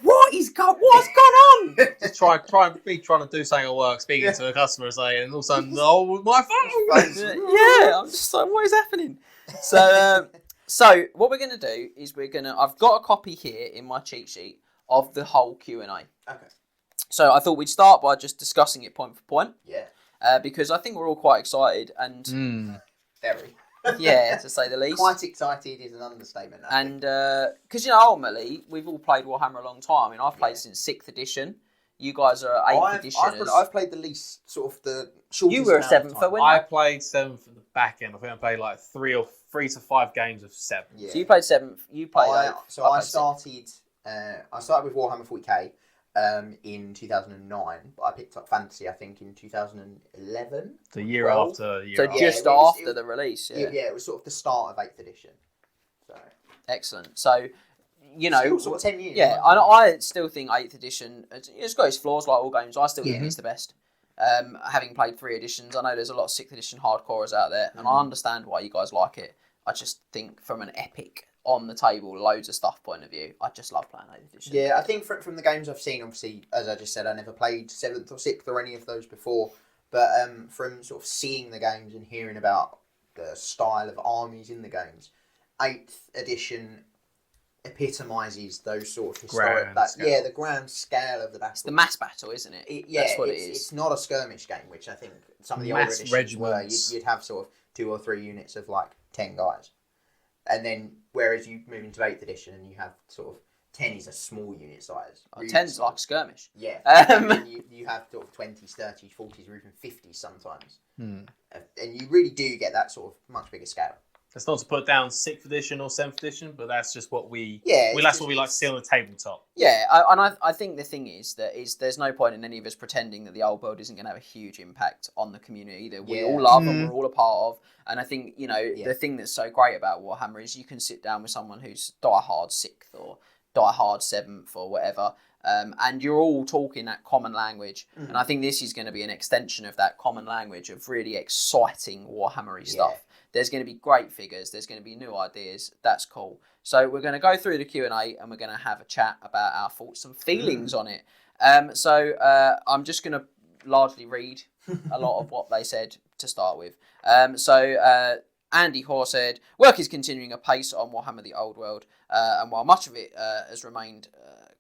what's gone on?
Just trying to do something at work, speaking to a customer, saying, and all of a sudden, oh, my phone.
Yeah, I'm just like, what is happening? So what we're going to do is I've got a copy here in my cheat sheet of the whole Q&A.
Okay.
So I thought we'd start by just discussing it point for point.
Yeah.
Because I think we're all quite excited and...
Very.
Yeah, to say the least.
Quite excited is an understatement.
And because ultimately we've all played Warhammer a long time. I mean, I've played since 6th edition. You guys are 8th edition.
I've played the least, sort of the shortest.
You were a 7th, weren't you?
I played 7th at the back end. I think I played like 3 to 5 games of 7.
Yeah. So you played 7th. You played 8th.
I started with Warhammer 40k. in 2009, but I picked up Fantasy, I think, in 2011.
The year after. The year
So
after.
just after the release,
yeah, it was sort of the start of 8th edition. So
excellent. So, you know,
still sort of 10 years.
Yeah, I still think 8th edition, it's got its flaws like all games. I still think it's the best. Having played 3 editions, I know there's a lot of 6th edition hardcorers out there, and I understand why you guys like it. I just think from an epic, on the table, loads of stuff point of view, I just love playing 8th edition.
Yeah, I think from the games I've seen, obviously, as I just said, I never played 7th or 6th or any of those before, but from sort of seeing the games and hearing about the style of armies in the games, 8th edition epitomises those sort of historic... the grand scale of the battle.
It's the mass battle, isn't it? That's what it is.
It's not a skirmish game, which I think some of the older editions were. You'd have sort of 2 or 3 units of like 10 guys. And then, whereas you move into 8th edition and you have sort of 10 is a small unit size.
10's like a skirmish.
Yeah. And you have sort of 20s, 30s, 40s, or even 50s sometimes. And you really do get that sort of much bigger scale.
It's not to put down 6th edition or 7th edition, but that's just what we... what we like to see on the tabletop.
Yeah, I think the thing is that there's no point in any of us pretending that the old world isn't going to have a huge impact on the community that we all love and we're all a part of. And I think, you know, the thing that's so great about Warhammer is you can sit down with someone who's die-hard 6th or die-hard 7th or whatever, and you're all talking that common language. And I think this is going to be an extension of that common language of really exciting Warhammer-y stuff. There's going to be great figures. There's going to be new ideas. That's cool. So we're going to go through the Q&A and we're going to have a chat about our thoughts and feelings on it. So I'm just going to largely read a lot of what they said to start with. Andy Hoare said, work is continuing apace on Warhammer The Old World, and while much of it has remained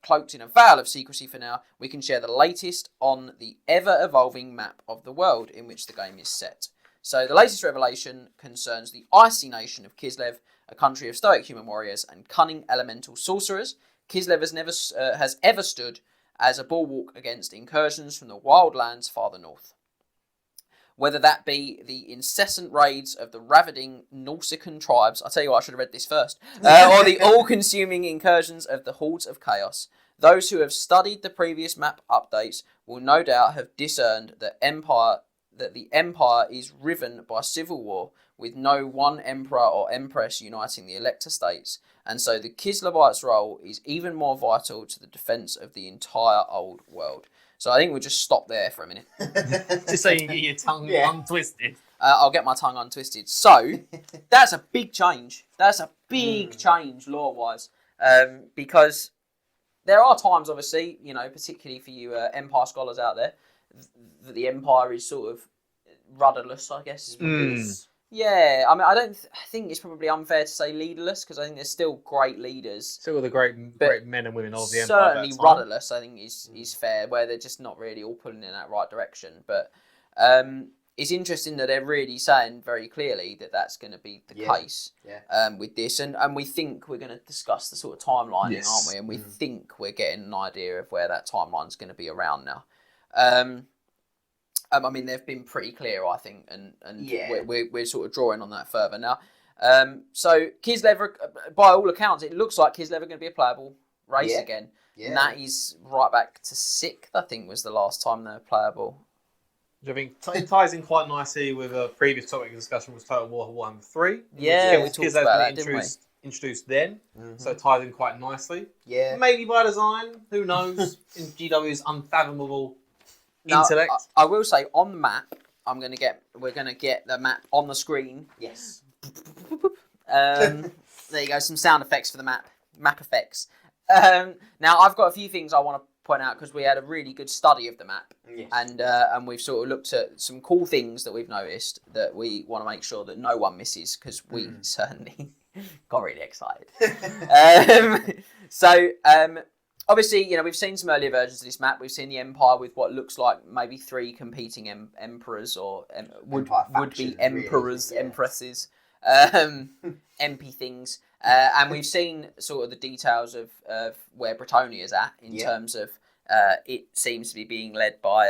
cloaked in a veil of secrecy for now, we can share the latest on the ever-evolving map of the world in which the game is set. So the latest revelation concerns the icy nation of Kislev, a country of stoic human warriors and cunning elemental sorcerers. Kislev has ever stood as a bulwark against incursions from the wild lands farther north. Whether that be the incessant raids of the ravaging Nausicaan tribes, I tell you what, I should have read this first, or the all-consuming incursions of the hordes of chaos, those who have studied the previous map updates will no doubt have discerned that the Empire is riven by civil war, with no one emperor or empress uniting the Elector states, and so the Kislevites' role is even more vital to the defence of the entire old world. So I think we'll just stop there for a minute.
Just so you can get your tongue untwisted.
I'll get my tongue untwisted. So, that's a big change. That's a big change, lore-wise. Because there are times, obviously, you know, particularly for you Empire scholars out there, that the Empire is sort of rudderless, I guess. Yeah, I mean, I think it's probably unfair to say leaderless, because I think there's still great leaders.
Still the great men and women of the Empire.
Certainly rudderless, I think, is fair, where they're just not really all pulling in that right direction. But it's interesting that they're really saying very clearly that that's going to be the case with this. And we think we're going to discuss the sort of timelining, aren't we? And we think we're getting an idea of where that timeline's going to be around now. I mean, they've been pretty clear, I think, and we're sort of drawing on that further now. So Kislev, by all accounts, it looks like Kislev are going to be a playable race again. Yeah. And that is right back to 6th, I think, was the last time they were playable.
Which I think it ties in quite nicely with a previous topic of discussion was Total War Warhammer 3.
Yeah, we talked about that, didn't we?
Introduced then, so it ties in quite nicely. Yeah, maybe by design, who knows? In GW's unfathomable intellect.
I will say on the map, we're gonna get the map on the screen.
Yes.
There you go, some sound effects for the map effects. Now I've got a few things I want to point out because we had a really good study of the map, and we've sort of looked at some cool things that we've noticed that we want to make sure that no one misses, because we certainly got really excited. Obviously, you know, we've seen some earlier versions of this map. We've seen the Empire with what looks like maybe 3 competing emperors or would-be emperors, empresses, MP things. And we've seen sort of the details of where Bretonnia is at in terms of it seems to be being led by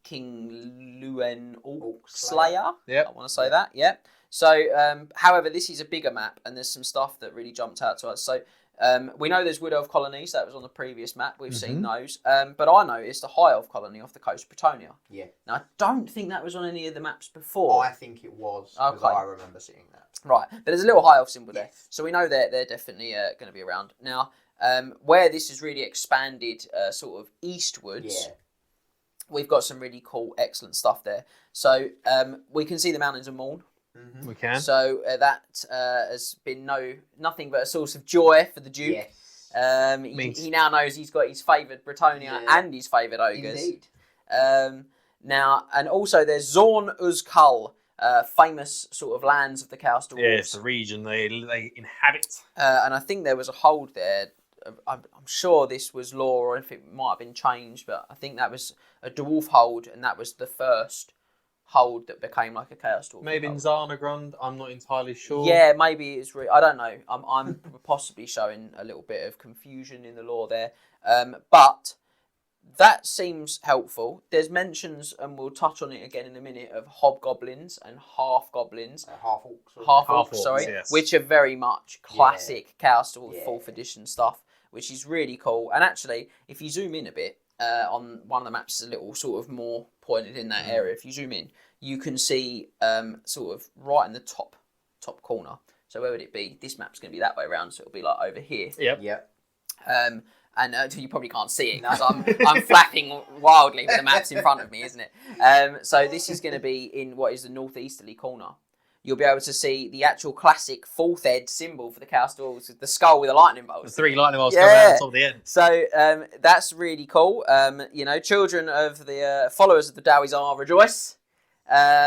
King Luen Orcslayer. I want to say that, So, however, this is a bigger map and there's some stuff that really jumped out to us. So, We know there's Wood Elf colonies. That was on the previous map. We've seen those. But I noticed a High Elf colony off the coast of Bretonia.
Yeah.
Now, I don't think that was on any of the maps before.
I think it was, because I remember seeing that.
Right, but there's a little High Elf symbol there. So we know they're definitely going to be around. Now, where this is really expanded sort of eastwards, we've got some really cool, excellent stuff there. So we can see the Mountains of Mourne.
We can.
So that has been nothing but a source of joy for the Duke.
Yes.
He now knows he's got his favoured Bretonia and his favoured ogres.
Indeed.
Now, and also there's Zorn Uzkal, famous sort of lands of the Chaos Dwarves.
Yeah, it's the region they inhabit.
And I think there was a hold there. I'm sure this was law, or if it might have been changed, but I think that was a dwarf hold, and that was the first hold that became like a Chaos Dwarf.
Maybe in Zarnagrund, I'm not entirely sure.
Yeah, maybe it's. I don't know. I'm possibly showing a little bit of confusion in the lore there, but that seems helpful. There's mentions, and we'll touch on it again in a minute, of hobgoblins and half goblins,
half orcs.
half orcs, sorry,
yes.
which are very much classic Chaos Dwarf 4th edition stuff, which is really cool. And actually, if you zoom in a bit, on one of the maps is a little sort of more pointed in that area. If you zoom in, you can see sort of right in the top corner. So where would it be? This map's going to be that way around, so it'll be like over here.
Yep.
And you probably can't see it because I'm flapping wildly with the maps in front of me, isn't it? So this is going to be in what is the northeasterly corner. You'll be able to see the actual classic 4th ed symbol for the Chaos Dwarves, the skull with the lightning bolts.
The 3 lightning bolts coming out of the end.
So that's really cool. Children of the followers of the Dowies are rejoice.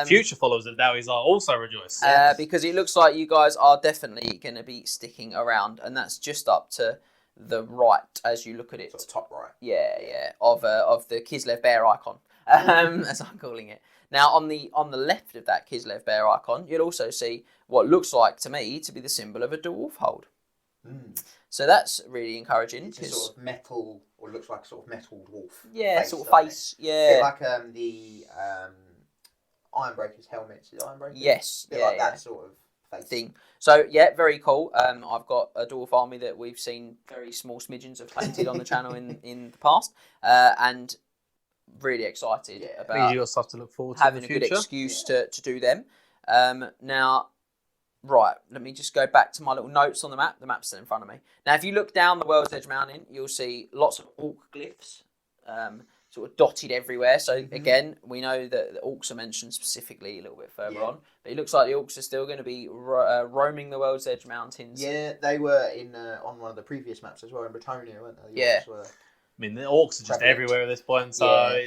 Future followers of Dowies are also rejoice.
Because it looks like you guys are definitely going to be sticking around, and that's just up to the right as you look at it.
Sort of top right.
Yeah, of the Kislev bear icon, as I'm calling it. Now, on the left of that Kislev bear icon, you'll also see what looks like to me to be the symbol of a dwarf hold. So that's really encouraging.
It's a sort of metal, or looks like a sort of metal dwarf.
Yeah,
face,
sort of face.
A
Yeah,
bit like the Ironbreakers helmets. Is it Ironbreakers?
Yes.
A bit like that sort of face
thing. So yeah, very cool. I've got a dwarf army that we've seen very small smidgens of painted on the channel in the past, and really excited about
you got stuff to look forward to
having
in the
a good
future.
excuse to do them. Now, right, let me just go back to my little notes on the map. The map's still in front of me. Now, if you look down the World's Edge Mountain, you'll see lots of orc glyphs, sort of dotted everywhere. So again, we know that the orcs are mentioned specifically a little bit further on, but it looks like the orcs are still going to be roaming the World's Edge Mountains.
Yeah, they were in on one of the previous maps as well in Bretonia, weren't they?
I mean, the orcs are just everywhere at this point, so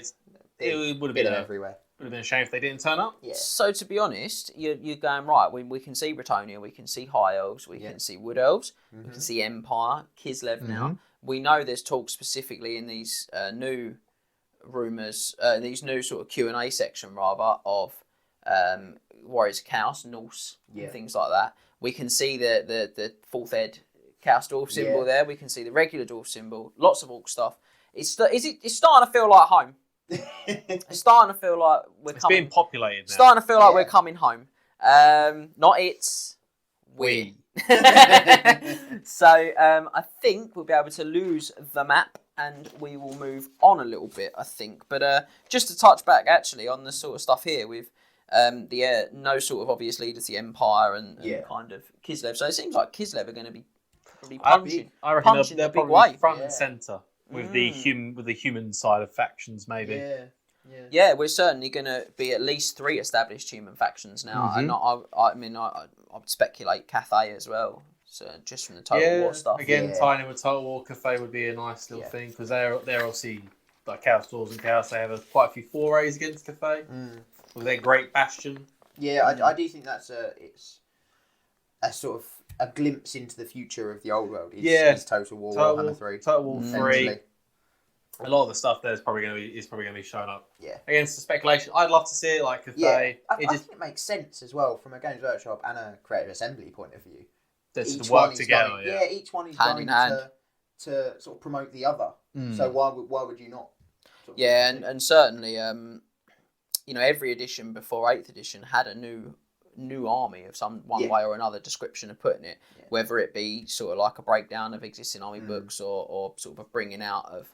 it would have been
everywhere.
Would have been a shame if they didn't turn up.
Yeah.
So to be honest, you're going right. We can see Bretonia, we can see High Elves, we can see Wood Elves, we can see Empire, Kislev now. We know there's talk specifically in these new rumours, these new sort of Q&A section rather of Warriors of Chaos, Norse, and things like that. We can see the 4th ed Chaos Dwarf symbol there. We can see the regular Dwarf symbol. Lots of orc stuff. It's starting to feel like home. It's starting to feel like
It's being populated now.
Starting to feel like we're coming home. Not it's we. So I think we'll be able to lose the map and we will move on a little bit, I think. But just to touch back actually on the sort of stuff here with no sort of obvious leaders, the Empire and kind of Kislev. So it seems like Kislev are going to be probably punching.
I reckon they'll
big
probably
way.
front and centre with the human side of factions, maybe.
Yeah, we're certainly going to be at least 3 established human factions now, and I would speculate Cathay as well. So just from the Total War stuff.
Again, tying in with Total War, Cathay would be a nice little thing because they're obviously like Chaos Dwarves and Chaos. They have quite a few forays against Cathay with their Great Bastion.
Yeah, I do think that's it's a sort of a glimpse into the future of the old world. Is Total War Warhammer 3.
Total War 3. A lot of the stuff there is probably going to be showing up.
Yeah.
Against the speculation, I'd love to see it like Cathay.
I think it makes sense as well from a Games Workshop and a Creative Assembly point of view.
To work together.
Each one is
hand in
going
hand
to sort of promote the other. So why would you not?
And certainly, every edition before 8th edition had a new new army of one way or another description of putting it, whether it be sort of like a breakdown of existing army books or sort of a bringing out of,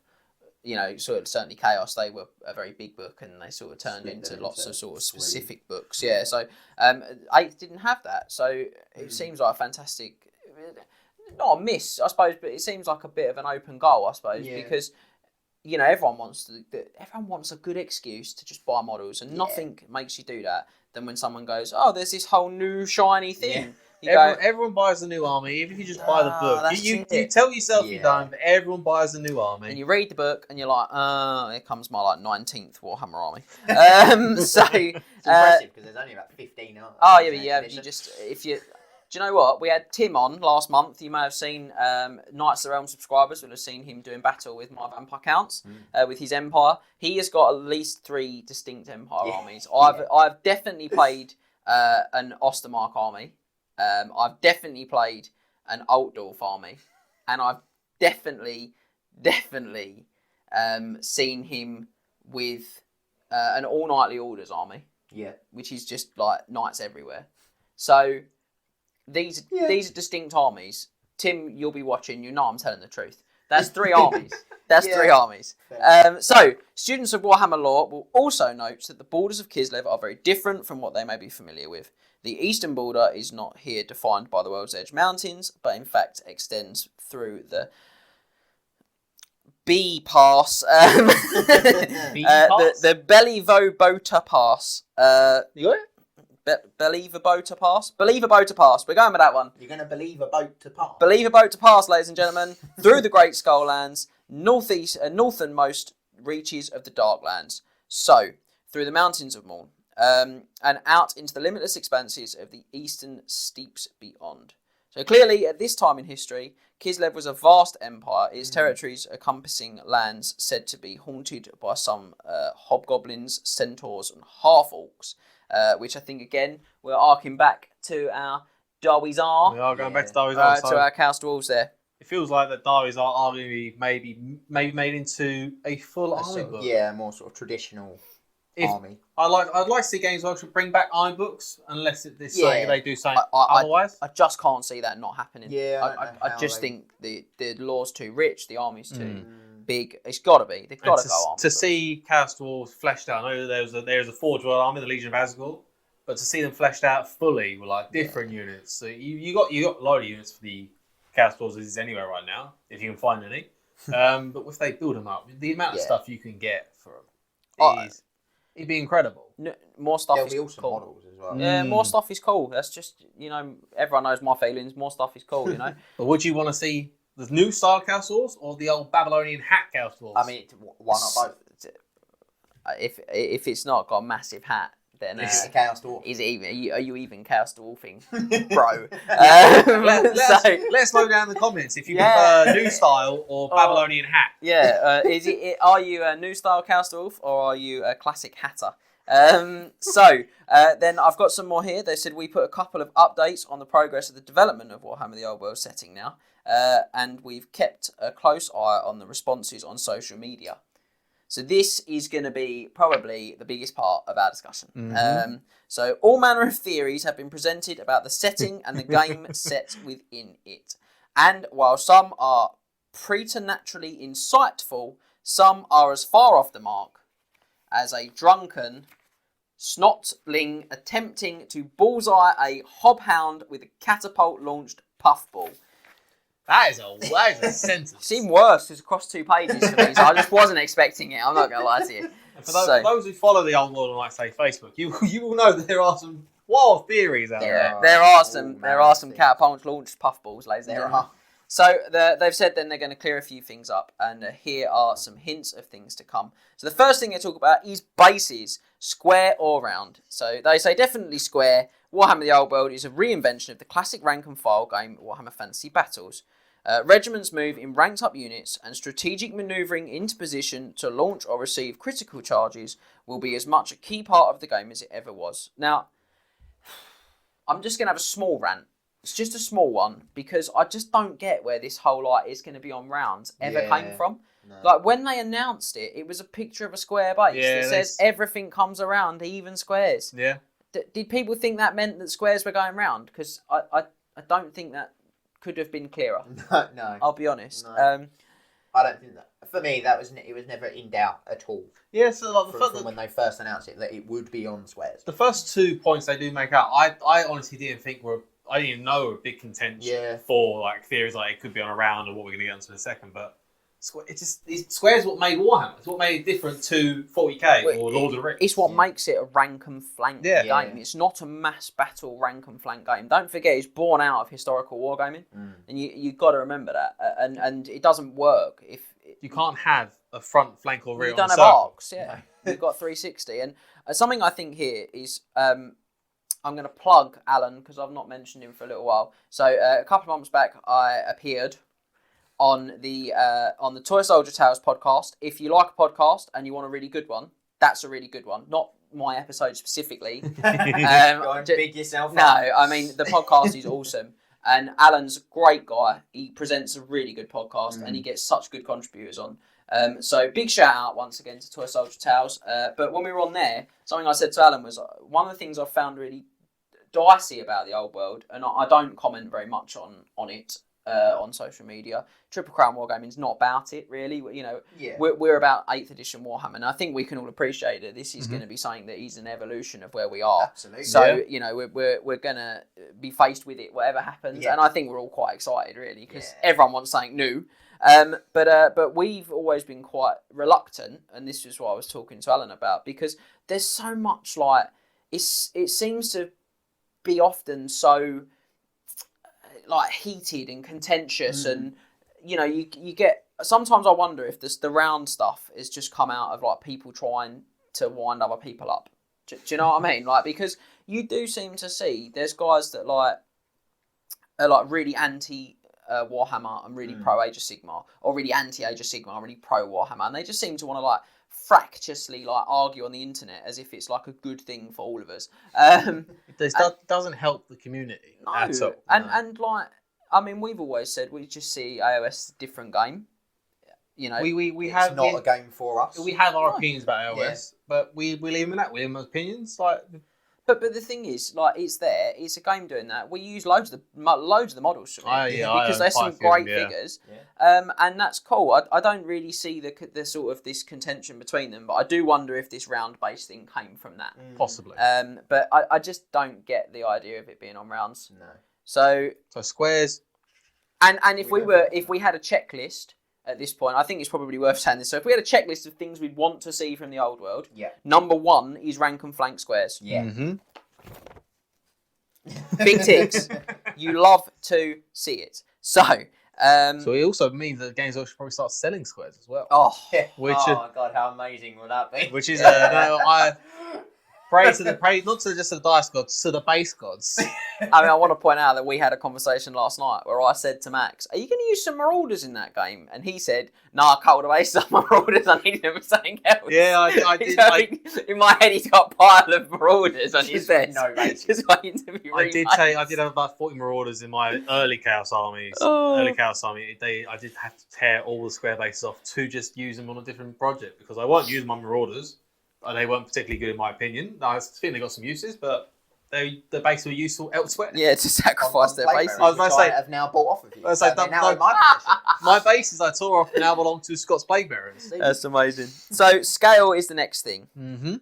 sort of certainly Chaos, they were a very big book and they sort of turned into lots of sort of specific books. Yeah, so 8th didn't have that. So it seems like a fantastic, not a miss, I suppose, but it seems like a bit of an open goal, I suppose, because everyone wants a good excuse to just buy models, and nothing makes you do that than when someone goes, oh, there's this whole new shiny thing.
Everyone buys a new army, even if you just buy the book. You tell yourself you don't, but everyone buys a new army.
And you read the book and you're like, here comes my 19th Warhammer army. So
it's impressive because there's only about 15 armies.
Oh yeah, do you know what? We had Tim on last month. You may have seen Knights of the Realm subscribers will have seen him doing battle with my Vampire Counts with his Empire. He has got at least 3 distinct Empire armies. I've definitely played an Ostermark army. I've definitely played an Altdorf army, and I've definitely seen him with an All Knightly Orders army. Yeah, which is just like knights everywhere. So these are distinct armies. Tim, you'll be watching. You know I'm telling the truth. That's 3 armies. That's 3 armies. So, students of Warhammer lore will also note that the borders of Kislev are very different from what they may be familiar with. The eastern border is not here defined by the World's Edge Mountains, but in fact extends through the B Pass, the Belivobota Pass. You got it? Belivobota Pass? Belivobota Pass. We're going with that one.
You're going to believe a boat to pass.
Believe a boat to pass, ladies and gentlemen, through the Great Skulllands, northernmost reaches of the Darklands. So, through the mountains of Morn, and out into the limitless expanses of the eastern steeps beyond. So clearly, at this time in history, Kislev was a vast empire, its territories encompassing lands said to be haunted by some hobgoblins, centaurs, and half-orcs, which I think, again, we're arcing back to our Darwizar.
We are going back to Darwizar.
To our Chaos Dwarves there.
It feels like that Darwizar are going to be maybe made into a full army book.
Yeah, more sort of traditional army.
I'd like to see Games Workshop bring back army books, unless they do something otherwise.
I just can't see that not happening.
Yeah,
I just think the lore's too rich, the army's too big. It's got to be. They've got to go on.
To see Chaos Dwarves fleshed out, I know there's a Forge World army, the Legion of Asgore, but to see them fleshed out fully with like different units. So you got a lot of units for the Chaos Dwarves is anywhere right now, if you can find any. But if they build them up, the amount of stuff you can get for them it'd be incredible.
More stuff
There'll
is
be also
cool.
models as well.
Yeah, more stuff is cool. That's just, everyone knows my feelings. More stuff is cool,
But would you want to see the new style Chaos Dwarves or the old Babylonian hat Chaos Dwarves?
I mean, why not both?
If it's not got a massive hat, then
it's a Chaos Dwarf.
Is it even? Are you even Chaos Dwarfing, bro?
Let's slow down the comments if you prefer new style or Babylonian hat.
Yeah, are you a new style Chaos Dwarf or are you a classic hatter? Then I've got some more here. They said we put a couple of updates on the progress of the development of Warhammer The Old World setting now, and we've kept a close eye on the responses on social media. So this is going to be probably the biggest part of our discussion. So all manner of theories have been presented about the setting and the game set within it. And while some are preternaturally insightful, some are as far off the mark as a drunken snotling attempting to bullseye a hobhound with a catapult-launched puffball.
That is a sentence.
It seemed worse. It's across 2 pages for me, so I just wasn't expecting it. I'm not going to lie to you.
For those who follow the Old World on, like, say, Facebook, you will know that there are some wild theories out there.
There are some catapult-launched puffballs, ladies and gentlemen. So they've said then they're going to clear a few things up, and here are some hints of things to come. So the first thing they talk about is bases, square or round. So they say definitely square. Warhammer The Old World is a reinvention of the classic rank and file game Warhammer Fantasy Battles. Regiments move in ranked up units, and strategic manoeuvring into position to launch or receive critical charges will be as much a key part of the game as it ever was. Now, I'm just going to have a small rant. It's just a small one, because I just don't get where this whole it's going to be on rounds came from. No. Like, when they announced it, it was a picture of a square base that says everything comes around, even squares.
Yeah.
did people think that meant that squares were going round? Because I don't think that could have been clearer.
No.
I'll be honest.
No. I don't think that. For me, it was never in doubt at all.
Yeah, so like
from when they first announced it, that it would be on squares.
The first 2 points they do make out, I honestly didn't think I didn't even know were a big contention for like theories like it could be on a round or what we're going to get into in a second. But squares what made Warhammer. It's what made it different to 40k or Lord of the Rings.
It's what makes it a rank and flank game. It's not a mass battle rank and flank game. Don't forget, it's born out of historical wargaming, and you've got to remember that. And it doesn't work if
you can't have a front flank or rear.
You don't have arcs, You've got 360, and something I think here is I'm going to plug Alan because I've not mentioned him for a little while. So a couple of months back, I appeared on the Toy Soldier Tales podcast. If you like a podcast and you want a really good one, that's a really good one. Not my episode specifically.
Go and big yourself up.
No, I mean the podcast is awesome. And Alan's a great guy. He presents a really good podcast and he gets such good contributors on. So big shout out once again to Toy Soldier Tales. But when we were on there, something I said to Alan was one of the things I found really dicey about the old world, and I don't comment very much on it on social media. Triple Crown Wargaming is not about it really. We're about 8th edition Warhammer, and I think we can all appreciate that this is going to be something that is an evolution of where we are.
Absolutely.
So we're gonna be faced with it whatever happens, and I think we're all quite excited really because everyone wants something new. But we've always been quite reluctant, and this is what I was talking to Alan about, because there's so much like it seems to be often so like heated and contentious, and you get sometimes I wonder if the round stuff has just come out of like people trying to wind other people up. Do you know what I mean? Like, because you do seem to see there's guys that like are like really anti Warhammer and really pro Age of Sigmar, or really anti Age of Sigmar and really pro Warhammer, and they just seem to want to like fractiously like argue on the internet as if it's like a good thing for all of us.
It doesn't help the community at all.
And like, I mean, we've always said we just see AOS different game.
We have
not a game for us.
We have our opinions about AOS, but we leave them in that. We leave them opinions like.
But the thing is, like, it's there. It's a game doing that. We use loads of the models because there's some great figures, and that's cool. I don't really see the sort of this contention between them, but I do wonder if this round based thing came from that.
Possibly.
But I just don't get the idea of it being on rounds.
No.
So
squares.
And if we had a checklist at this point, I think it's probably worth saying this. So if we had a checklist of things we'd want to see from the old world, number 1 is rank and flank squares.
Yeah.
Big ticks. You love to see it. So
it also means that games should probably start selling squares as well.
Oh
my god, how amazing will that be?
Which is I pray not to just the dice gods, to the base gods.
I mean, I want to point out that we had a conversation last night where I said to Max, "Are you going to use some Marauders in that game?" And he said, "No, I cut away some Marauders. I needed them for something else."
Yeah, I did.
In my head, he's got a pile of Marauders on his desk.
No basis.
Just waiting to be remade.
I did have about 40 Marauders in my early Chaos armies. Early Chaos army, I did have to tear all the square bases off to just use them on a different project because I weren't using my Marauders. They weren't particularly good in my opinion. I think they got some uses, but the bases were useful elsewhere.
Yeah, to sacrifice their bases.
I was going to say,
have now bought off of you.
I was like, my bases I tore off now belong to Scott's Plague Bearers.
That's amazing. So scale is the next thing.
Mm-hmm.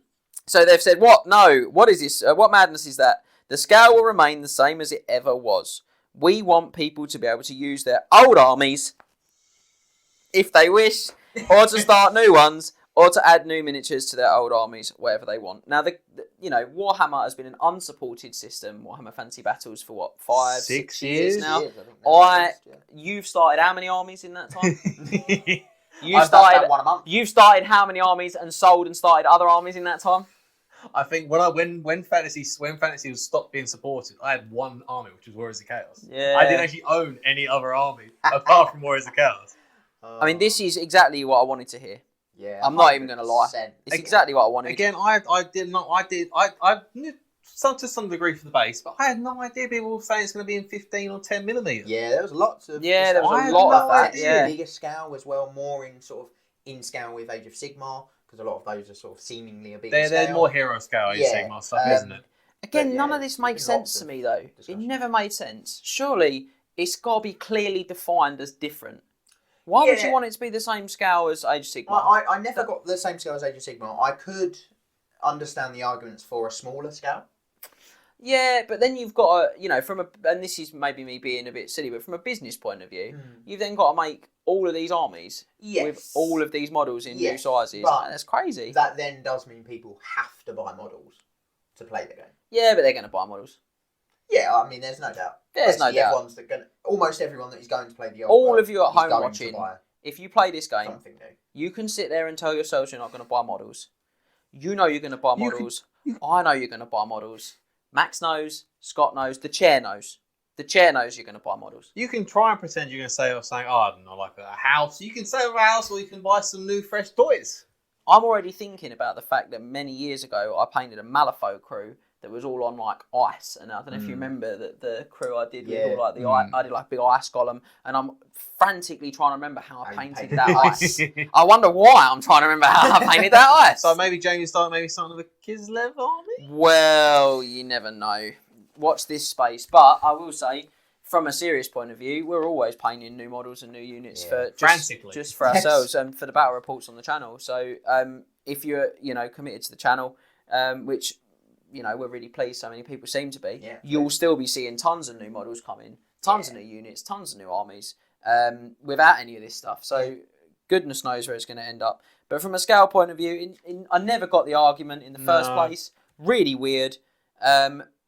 So they've said, what? No. What is this? What madness is that? The scale will remain the same as it ever was. We want people to be able to use their old armies, if they wish, or to start new ones, or to add new miniatures to their old armies, whatever they want. Now, Warhammer has been an unsupported system, Warhammer Fantasy Battles, for what, 5, 6 years now? You've started how many armies in that time? You've started how many armies and sold and started other armies in that time?
I think when fantasy was stopped being supported, I had one army, which was Warriors of Chaos.
Yeah.
I didn't actually own any other army apart from Warriors of Chaos.
I mean, this is exactly what I wanted to hear.
Yeah,
I'm not even going to lie. It's exactly what I wanted.
Again, I knew to some degree for the base, but I had no idea people were saying it's going to be in 15 or 10 millimeters.
Yeah, there was lots of.
Yeah, there was a lot of that. Yeah,
bigger scale as well, more in sort of in scale with Age of Sigmar, because a lot of those are sort of seemingly a bigger scale.
They're more hero scale Age of Sigmar stuff, isn't it?
Again,
But,
none
yeah,
of this
there's
makes
been
sense
lots
to
of
me, though. It
discussion.
never made sense. Surely, it's got to be clearly defined as different. Why would you
Yeah.
want it to be the same scale as Age of Sigmar?
I never got the same scale as Age of Sigmar. I could understand the arguments for a smaller scale.
Yeah, but then you've got to, and this is maybe me being a bit silly, but from a business point of view, you've then got to make all of these armies with all of these models in new sizes.
But
that's crazy.
That then does mean people have to buy models to play the game.
Yeah, but they're going to buy models.
Yeah, I mean, there's no doubt.
There's no doubt.
Almost everyone that is going to play the Old
All
World
of you at
is
home
going
watching,
to buy
if you play this game,
something new.
you can sit there and tell yourselves you're not going to buy models. You know you're going to buy models. I know you're going to buy models. Max knows. Scott knows. The chair knows. The chair knows you're going to buy models.
You can try and pretend you're going to say something, I don't know, like a house. You can save a house, or you can buy some new, fresh toys.
I'm already thinking about the fact that many years ago I painted a Malifaux crew that was all on like ice, and I don't know if you remember that the crew I did with all like the ice, I did like a big ice golem, and I'm frantically trying to remember how I painted that ice. I wonder why I'm trying to remember how I painted that ice.
So maybe Jamie's starting maybe something with a Kislev army?
Well, you never know. Watch this space, but I will say, from a serious point of view, we're always painting new models and new units for just for ourselves and for the battle reports on the channel. So if you're committed to the channel, which we're really pleased so many people seem to be, you'll still be seeing tons of new models come in, tons of new units, tons of new armies, without any of this stuff. So goodness knows where it's going to end up. But from a scale point of view, I never got the argument in the first place. Really weird.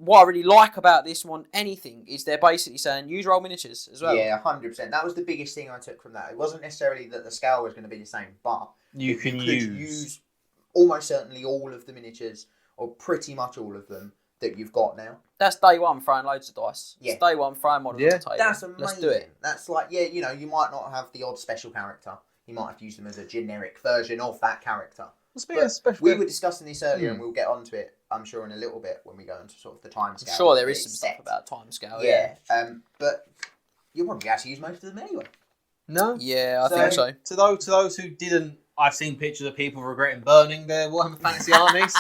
What I really like about this more than anything is they're basically saying use roll miniatures as well.
Yeah, 100%. That was the biggest thing I took from that. It wasn't necessarily that the scale was going to be the same, but
you
could
use
use almost certainly all of the miniatures, or pretty much all of them, that you've got now.
That's day one throwing loads of dice.
Yeah.
It's day one throwing models on the table.
That's amazing.
Let's do it.
That's like, you might not have the odd special character. You might have to use them as a generic version of that character. We were discussing this earlier, and we'll get onto it, I'm sure, in a little bit when we go into sort of the time scale.
I'm sure there is some stuff about time scale. Yeah.
But you'll probably actually use most of them anyway.
No.
Yeah, I think so.
To those who didn't, I've seen pictures of people regretting burning their Warhammer Fantasy armies.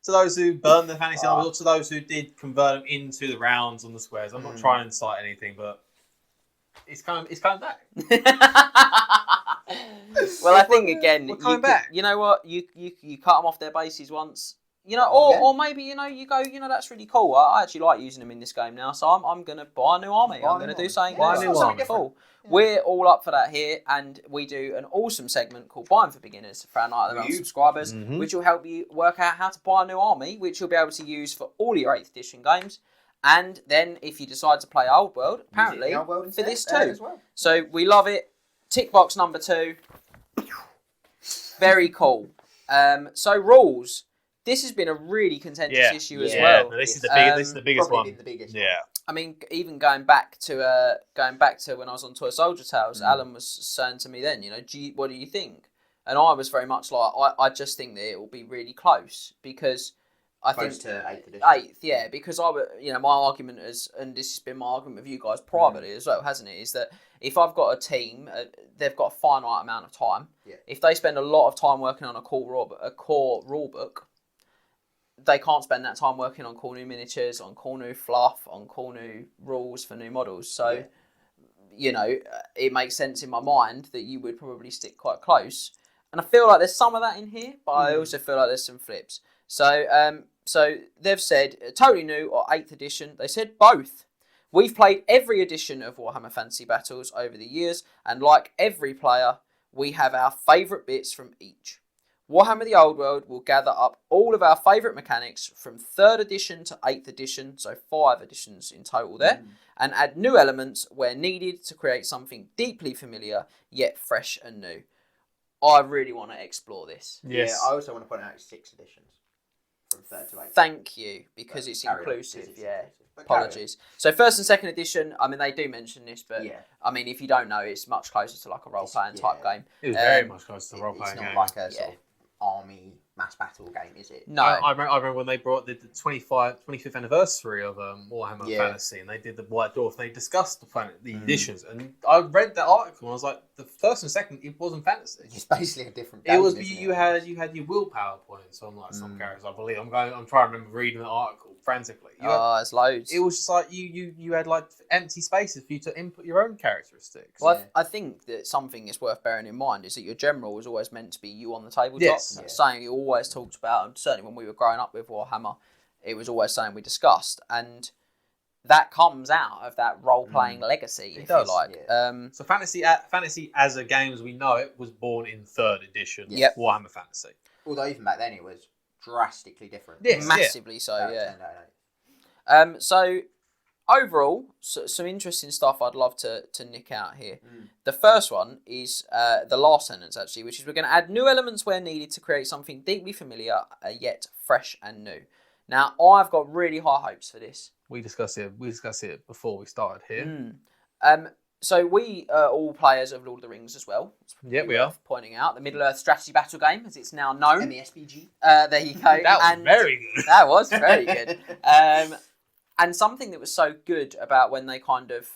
To those who burned their fantasy armies, or to those who did convert them into the rounds on the squares. I'm not trying to incite anything, but it's coming back.
Well, I think again,
we're coming back.
You know what? You cut them off their bases once. Or maybe you go. That's really cool. I actually like using them in this game now, so I'm gonna buy a new army. I'm gonna do something. Cool. Yeah. We're all up for that here, and we do an awesome segment called Buying for Beginners for our Night of the Realm subscribers, which will help you work out how to buy a new army, which you'll be able to use for all your 8th edition games. And then if you decide to play Old World, apparently for this too. Well. So we love it. Tick box number 2. Very cool. So rules. This has been a really contentious issue as well.
No, this is the biggest one. Yeah.
I mean, even going back to when I was on Toy Soldier Tales, Alan was saying to me then, what do you think? And I was very much like, I just think that it will be really close because I think
to 8th edition.
8th, yeah, because my argument is, and this has been my argument with you guys privately as well, hasn't it? Is that if I've got a team, they've got a finite amount of time.
Yeah.
If they spend a lot of time working on a core rule book, they can't spend that time working on cool new miniatures, on cool new fluff, on cool new rules for new models. So, it makes sense in my mind that you would probably stick quite close. And I feel like there's some of that in here, but I also feel like there's some flips. So, they've said totally new or 8th edition. They said both. We've played every edition of Warhammer Fantasy Battles over the years, and like every player, we have our favourite bits from each. Warhammer The Old World will gather up all of our favourite mechanics from 3rd edition to 8th edition, so 5 editions in total there, and add new elements where needed to create something deeply familiar yet fresh and new. I really want to explore this.
Yes. Yeah, I also want to point out 6 editions from 3rd to 8th.
Thank you, because it's inclusive. Yeah. Apologies. So 1st and 2nd edition, I mean, they do mention this, but I mean, if you don't know, it's much closer to like a role-playing type game.
It was very much closer to a role-playing game.
It's not like a sort of army mass battle game, is it?
No.
I remember when they brought the 25th anniversary of Warhammer Fantasy, and they did the White Dwarf, and they discussed the editions, and I read that article, and I was like, the 1st and 2nd, it wasn't fantasy.
It's basically a different game.
It was you had your willpower points on like some characters, I believe. I'm trying to remember reading the article, frantically.
There's loads.
It was just like you had like empty spaces for you to input your own characteristics.
Well, I think that something that's worth bearing in mind is that your general was always meant to be you on the tabletop.
Yes.
That's something you always talked about, and certainly when we were growing up with Warhammer, it was always something we discussed, and that comes out of that role-playing legacy, if you like.
Yeah.
So fantasy as a game as we know it was born in 3rd edition Warhammer Fantasy.
Although even back then it was drastically different.
Yes,
Massively so, yeah. So overall, some interesting stuff I'd love to nick out here. The first one is the last sentence, actually, which is we're going to add new elements where needed to create something deeply familiar, yet fresh and new. Now, I've got really high hopes for this.
We discussed it before we started here.
So we are all players of Lord of the Rings as well.
Yeah, we are.
Pointing out the Middle-earth strategy battle game, as it's now known.
MESBG.
There you go.
That was very good.
That was very good. And something that was so good about when they kind of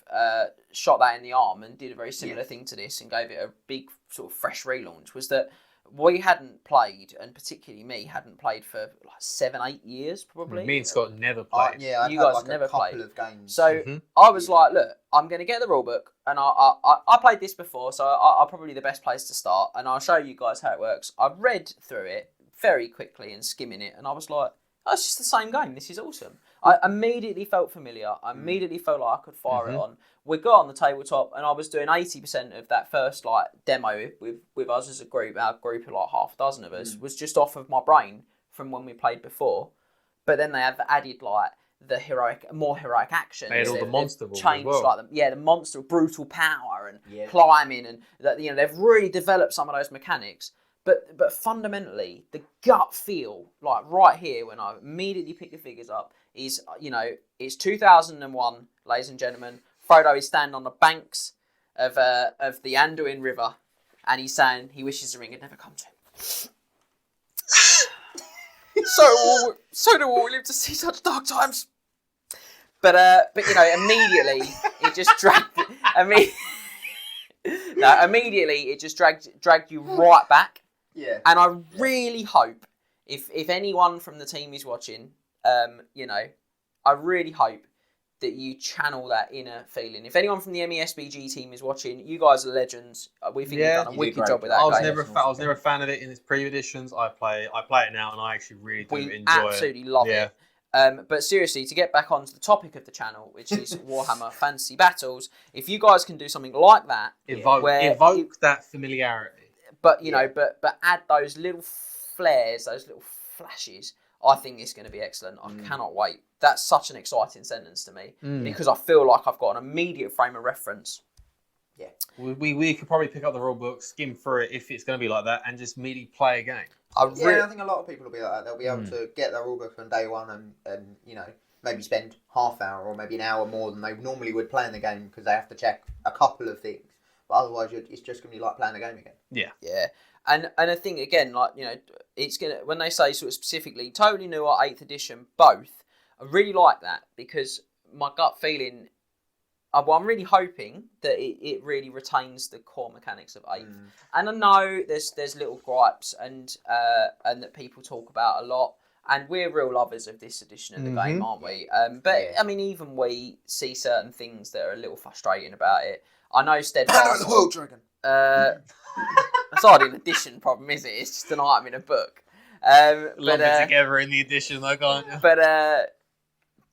shot that in the arm and did a very similar thing to this and gave it a big sort of fresh relaunch was that we hadn't played, and particularly me, hadn't played for like 7-8 years probably.
Me and Scott never played.
Yeah,
you guys
like
never
a couple
played.
of games.
So I was like, look, I'm going to get the rulebook, and I played this before, so I'm probably the best place to start, and I'll show you guys how it works. I read through it very quickly and skimming it, and I was like, oh, it's just the same game. This is awesome. I immediately felt familiar. I immediately felt like I could fire it on. We got on the tabletop, and I was doing 80% of that first like demo with us as a group. Our group of like half a dozen of us was just off of my brain from when we played before. But then they have added like the more heroic actions.
They had all the monster rules
changed
as well.
like the monster brutal power and climbing, and that they've really developed some of those mechanics. But fundamentally, the gut feel, like right here, when I immediately pick the figures up, is, it's 2001, ladies and gentlemen. Frodo is standing on the banks of the Anduin River, and he's saying he wishes the ring had never come to him. so do all live to see such dark times. But immediately it just dragged. Immediately it just dragged you right back.
Yeah.
And I really hope if anyone from the team is watching, I really hope that you channel that inner feeling. If anyone from the MESBG team is watching, you guys are legends. We think you've done a wicked job with that.
I was never a fan of it in its previous editions. I play it now, and I actually really do enjoy it.
We absolutely love it. But seriously, to get back onto the topic of the channel, which is Warhammer Fantasy Battles, if you guys can do something like that,
evoke that familiarity.
But but add those little flares, those little flashes, I think it's going to be excellent. I cannot wait. That's such an exciting sentence to me because I feel like I've got an immediate frame of reference.
Yeah,
we could probably pick up the rule book, skim through it if it's going to be like that, and just immediately play a game.
I think a lot of people will be like that. They'll be able to get their rule book on day one and maybe spend half hour or maybe an hour more than they normally would play in the game because they have to check a couple of things. But otherwise, it's just going to be like playing the game again.
Yeah.
Yeah. And I think, again, like, it's going to, when they say sort of specifically, totally new or 8th edition, both, I really like that because my gut feeling, I'm really hoping that it really retains the core mechanics of 8th. And I know there's little gripes and that people talk about a lot. And we're real lovers of this edition of the game, aren't we? I mean, even we see certain things that are a little frustrating about it. I know Steadfast.
the World Dragon.
It's not an edition problem, is it? It's just an item in a book.
Lump it together in the edition, though, can't you?
But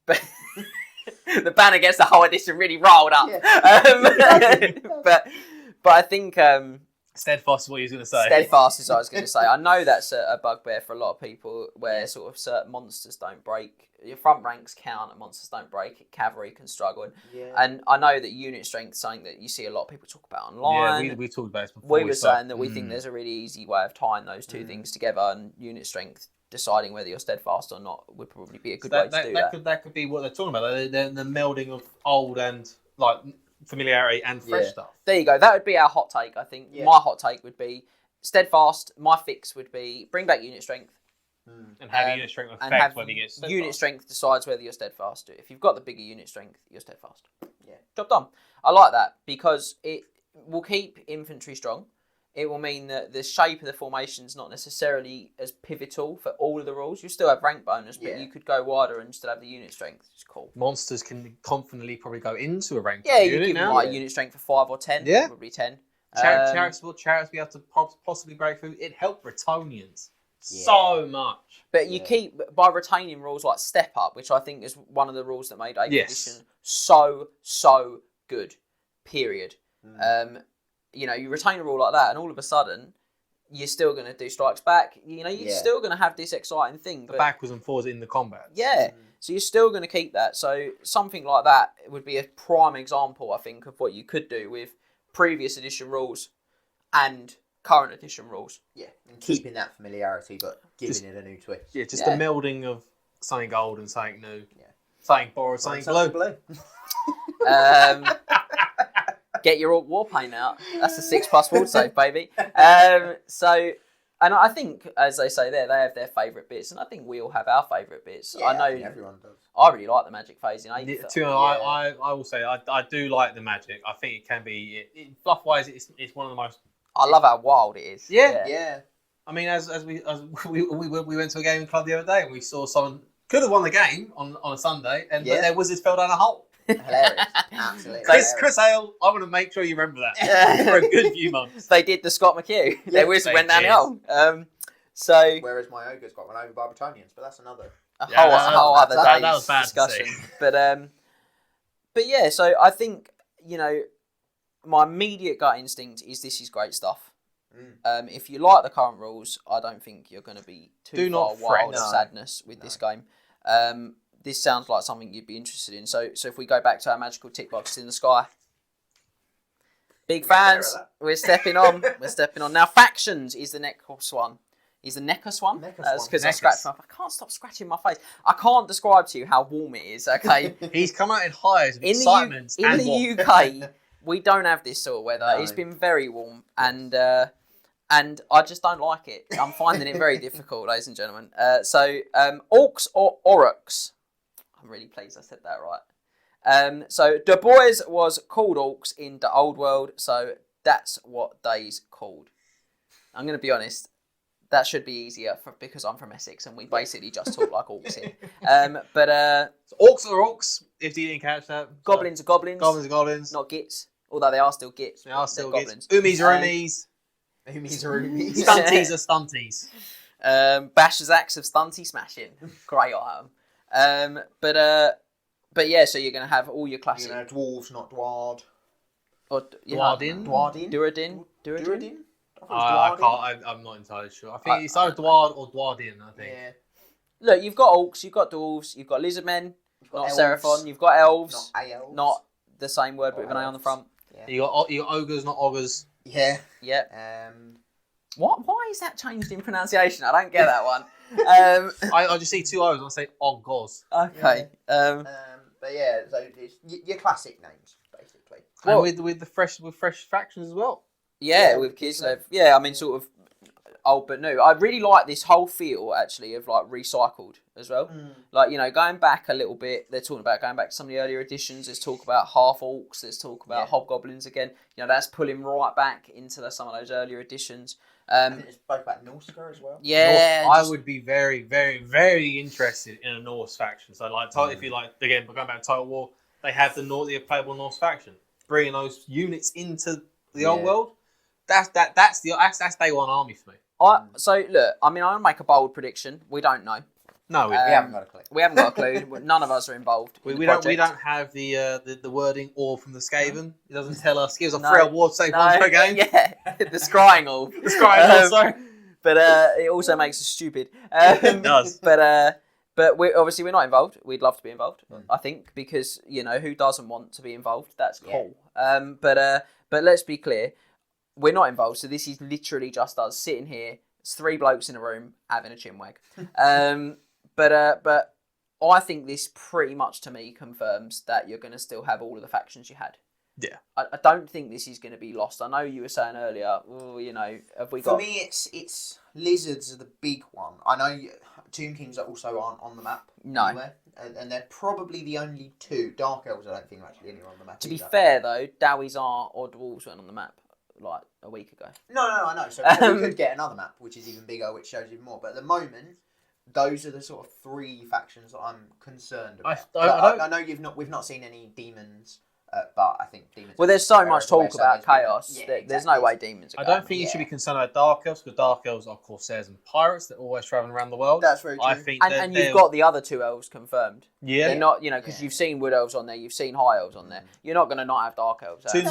the banner gets the whole edition really rolled up.
Yeah.
But I think
Steadfast is what he was going to say.
Steadfast is what I was going to say. I know that's a bugbear for a lot of people where sort of certain monsters don't break. Your front ranks count and monsters don't break. Cavalry can struggle. And I know that unit strength is something that you see a lot of people talk about online.
Yeah, we talked about this before.
We were saying that we think there's a really easy way of tying those two things together, and unit strength, deciding whether you're steadfast or not, would probably be a good way to do that.
That could be what they're talking about. The melding of old and like familiarity and fresh stuff.
There you go. That would be our hot take, I think. My hot take would be steadfast. My fix would be bring back unit strength.
And have unit strength affect whether you get steadfast.
Unit strength decides whether you're steadfast. If you've got the bigger unit strength, you're steadfast.
Yeah.
Job done. I like that because it will keep infantry strong. it will mean that the shape of the formation is not necessarily as pivotal for all of the rules. You still have rank bonus, but you could go wider and still have the unit strength. It's cool.
Monsters can confidently probably go into a ranked
Yeah, you
unit
give them
now.
like a unit strength of 5 or 10.
Yeah.
Probably 10.
Chariots be able to possibly break through. It helped Bretonians so much.
But you keep, by retaining rules like Step Up, which I think is one of the rules that made 8th edition so good, period. You know, you retain a rule like that and all of a sudden you're still going to do strikes back. You know, you're still going to have this exciting thing.
The backwards and forwards in the combat.
Yeah. So you're still going to keep that. So something like that would be a prime example, I think, of what you could do with previous edition rules and current edition rules. Yeah,
and keeping that familiarity, but giving it a new twist.
Yeah, just the melding of something old and something new. Yeah. Something borrowed, something blue.
Get your war paint out. That's a 6+ ward save, baby. So, and I think, as they say there, they have their favourite bits, and I think we all have our favourite bits.
Yeah,
I know
everyone does.
I really like the magic phase in 8th.
I will say I do like the magic. I think it can be fluff wise. It's one of the most.
I love how wild it is.
Yeah. I mean, as we went to a gaming club the other day and we saw someone could have won the game on a Sunday, and but their wizards fell down a hole.
Hilarious, absolutely.
Chris Hale, I want to make sure you remember that for a good few months.
They did the Scott McHugh. Their wizard went down the hole. So
whereas my ogres got run over by Bretonians, but that's another
whole other day's
that was bad
discussion. But yeah, so I think, you know, my immediate gut instinct is this is great stuff. If you like the current rules, I don't think you're going to be too far wild of sadness with this game. This sounds like something you'd be interested in. So if we go back to our magical tick boxes in the sky, big fans. We're stepping on. Now, factions is the next one. Is the neckus one? That's because I scratched my. I can't stop scratching my face. I can't describe to you how warm it is. Okay.
He's come out in highs of excitement.
In the UK, we don't have this sort of weather. No. It's been very warm, and I just don't like it. I'm finding it very difficult, ladies and gentlemen. So orcs or aurochs. I'm really pleased I said that right. So Du Bois was called orcs in the Old World, so that's what they's called. I'm going to be honest. That should be easier because I'm from Essex and we basically just talk like orcs here.
So orcs are orcs, if you didn't catch that.
Goblins are goblins.
Goblins are goblins.
Not gits, although they are still gits.
They are still
goblins.
Umis are umis.
Umis are umis.
Stunties are stunties.
Bash's axe of stunty smashing. Great item. But yeah, so you're going to have all your classic...
You're going to have dwarves, not dward.
Or,
Dwardin.
Duradin.
I'm not entirely sure. I think it's either Dward or Dwardin, I think.
Yeah.
Look, you've got orcs, you've got dwarves, you've got lizardmen, not Seraphon, you've got elves, not the same word but with an A on the front.
Yeah. You got ogres, not augurs.
Yeah.
Yeah. What? Why is that changed in pronunciation? I don't get that one.
I just see two O's and I say ogos.
Okay.
But yeah, so it's your classic names basically.
And with fresh factions as well.
Yeah, with Kislev. Yeah, I mean, sort of old but new. I really like this whole feel, actually, of like recycled as well. Like, you know, going back a little bit, they're talking about going back to some of the earlier editions. There's talk about half orcs. There's talk about hobgoblins again. You know, that's pulling right back into some of those earlier editions.
I think it's spoke about Norska as well.
Yeah.
I would be very, very, very interested in a Norse faction. So, like, if you like, again, going back to Total War, they have the playable Norse faction. Bringing those units into the old world. That's day one army for me.
So look, I mean, I'll make a bold prediction. We don't know.
No, we
haven't got a clue.
We haven't got a clue. None of us are involved.
We don't have the wording or from the Skaven. It doesn't tell us. Gives a free award save one per game.
Yeah, the scrying all.
The scrying all. Sorry,
but it also makes us stupid.
It does.
But we're not involved. We'd love to be involved. I think because you know who doesn't want to be involved. That's cool. But let's be clear. We're not involved, so this is literally just us sitting here. It's 3 blokes in a room having a chinwag. But I think this pretty much to me confirms that you're going to still have all of the factions you had.
Yeah.
I don't think this is going to be lost. I know you were saying earlier, you know, have we got...
For me, it's lizards are the big one. I know Tomb Kings also aren't on the map anywhere. And they're probably the only 2. Dark Elves, I don't think, are actually anywhere on the map.
To be fair, though, Dowies are or Dwarves weren't on the map. like a week ago.
No, I know. So we could get another map, which is even bigger, which shows even more. But at the moment, those are the sort of 3 factions that I'm concerned about. I know we've not seen any demons, but I think demons.
Well, there's so much talk about chaos. There's no way demons.
I don't think you should be concerned about dark elves, because dark elves are corsairs and pirates. They're always traveling around the world.
That's very true.
I think,
and you've got the other 2 elves confirmed.
Yeah,
they're not, because you've seen wood elves on there, you've seen high elves on there. You're not going to not have dark elves.
Tomb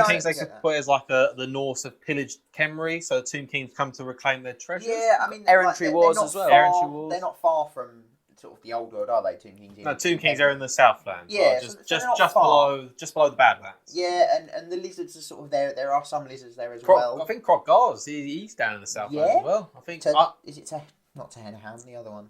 Kings they could put as like the Norse have pillaged Khemri, so the Tomb Kings come to reclaim their treasures.
Yeah, I mean,
Errantry Wars as well.
Errantry Wars.
They're not far from sort of the old world, are they? Tomb Kings.
No, Tomb Kings are in the Southlands.
Yeah,
just below the Badlands.
Yeah, and the lizards are sort of there. There are some lizards there as well.
I think Croc-Gars, he's down in the Southlands as well. I think.
Is it not Tehennaham, the other one?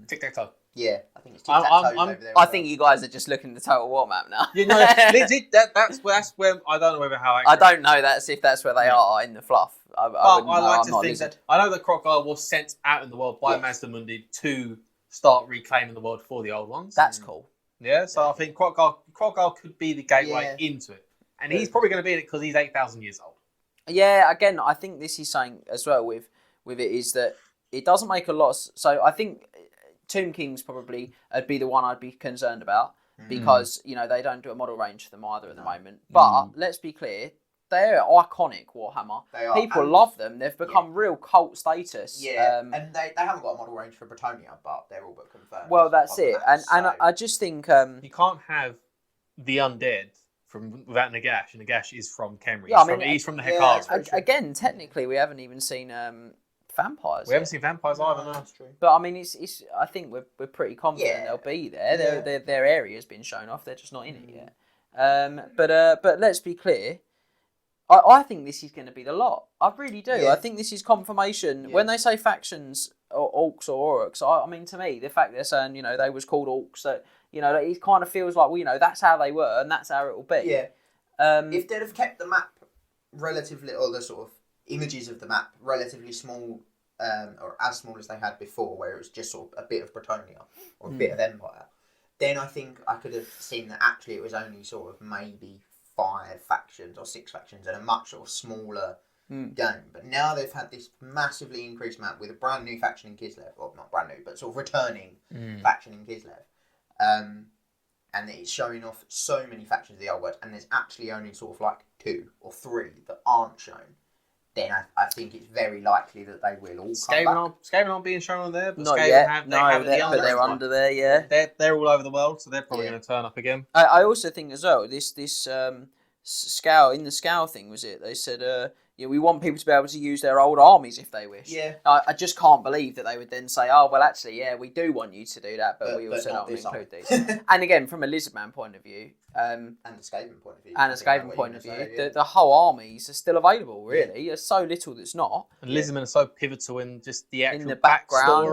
Tic-tac-toe.
Yeah, I think it's Tic-tac-toes over there.
I think you guys are just looking at the Total War map now.
Yeah, no, that's where I don't know whether how.
I don't know if that's where they are in the fluff. I
like to think that I know that Croc-Gar was sent out in the world by Mazda Mundi to start reclaiming the world for the old ones.
That's cool.
Yeah, so I think Croc-Gar could be the gateway into it, and he's probably going to be in it because he's 8,000 years old.
Yeah, again, I think this is saying as well with it is that it doesn't make a lot. So I think Tomb Kings probably would be the one I'd be concerned about because they don't do a model range for them either at the moment. But let's be clear. They're iconic Warhammer.
They are.
People love them. They've become real cult status.
Yeah, and they haven't got a model range for Bretonia, but they're all but confirmed.
Well, that's it. And I just think...
you can't have the undead without Nagash, and Nagash is from Khemri.
Yeah,
he's from the Hekari.
Again, technically, we haven't even seen vampires.
We haven't seen vampires either, no.
That's true.
But I mean, it's. I think we're pretty confident they'll be there.
Yeah.
Their area's been shown off. They're just not in it yet. But let's be clear. I think this is going to be the lot. I really do.
Yeah.
I think this is confirmation. Yeah. When they say factions or orcs or aurochs, I mean, to me, the fact they're saying, they was called orcs, that, it kind of feels like, that's how they were and that's how it will be.
Yeah. If they'd have kept the map relatively, or the sort of images of the map relatively small, or as small as they had before, where it was just sort of a bit of Bretonia or a bit of Empire, then I think I could have seen that actually it was only sort of maybe 5 factions or 6 factions and a much sort of smaller game. But now they've had this massively increased map with a brand new faction in Kislev, well, not brand new, but sort of returning faction in Kislev. And it's showing off so many factions of the old world, and there's actually only sort of like 2 or 3 that aren't shown. Then I think it's very likely that they will all come back.
Skaven aren't being shown on there, but
not
Skaven
yet.
they're
under there, yeah.
They're all over the world, so they're probably going to turn up again.
I also think as well, this Scowl, in the Scowl thing, was it? They said, we want people to be able to use their old armies if they wish.
Yeah.
I just can't believe that they would then say, oh, well, actually, we do want you to do that, but we also don't include these. And again, from a Lizardman point of view... and
a Skaven point of view.
The whole armies are still available, really. Yeah. There's so little that's not.
And Lizardmen are so pivotal in just the actual
in the background.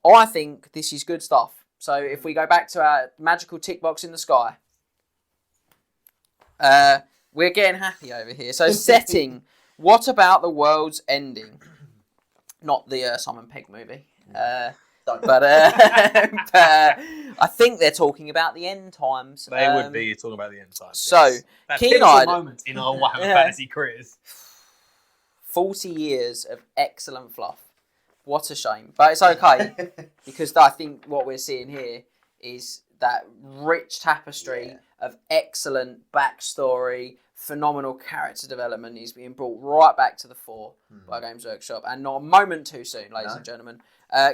I think this is good stuff. So if we go back to our magical tick box in the sky... we're getting happy over here. So setting, what about the world's ending? Not the Simon Pegg movie. But I think they're talking about the end times.
They would be talking about the end times.
So,
yes.
keen-eyed
moment in our Warhammer fantasy careers.
40 years of excellent fluff. What a shame. But it's okay, because I think what we're seeing here is that rich tapestry of excellent backstory, phenomenal character development is being brought right back to the fore by Games Workshop, and not a moment too soon, ladies and gentlemen.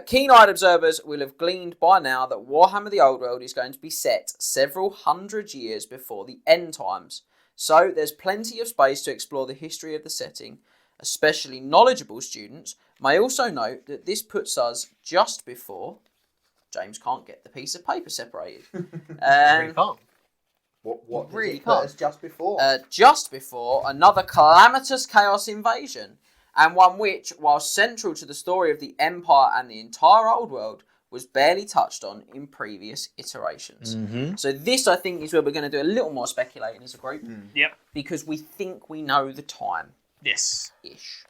Keen-eyed observers will have gleaned by now that Warhammer The Old World is going to be set several hundred years before the end times. So there's plenty of space to explore the history of the setting. Especially knowledgeable students may also note that this puts us just before... James can't get the piece of paper separated.
Really can't.
What
really
does it put us just before?
Just before another calamitous chaos invasion, and one which, while central to the story of the Empire and the entire Old World, was barely touched on in previous iterations. So this, I think, is where we're going to do a little more speculating as a group.
Yep.
Because we think we know the time.
Yes.
Ish.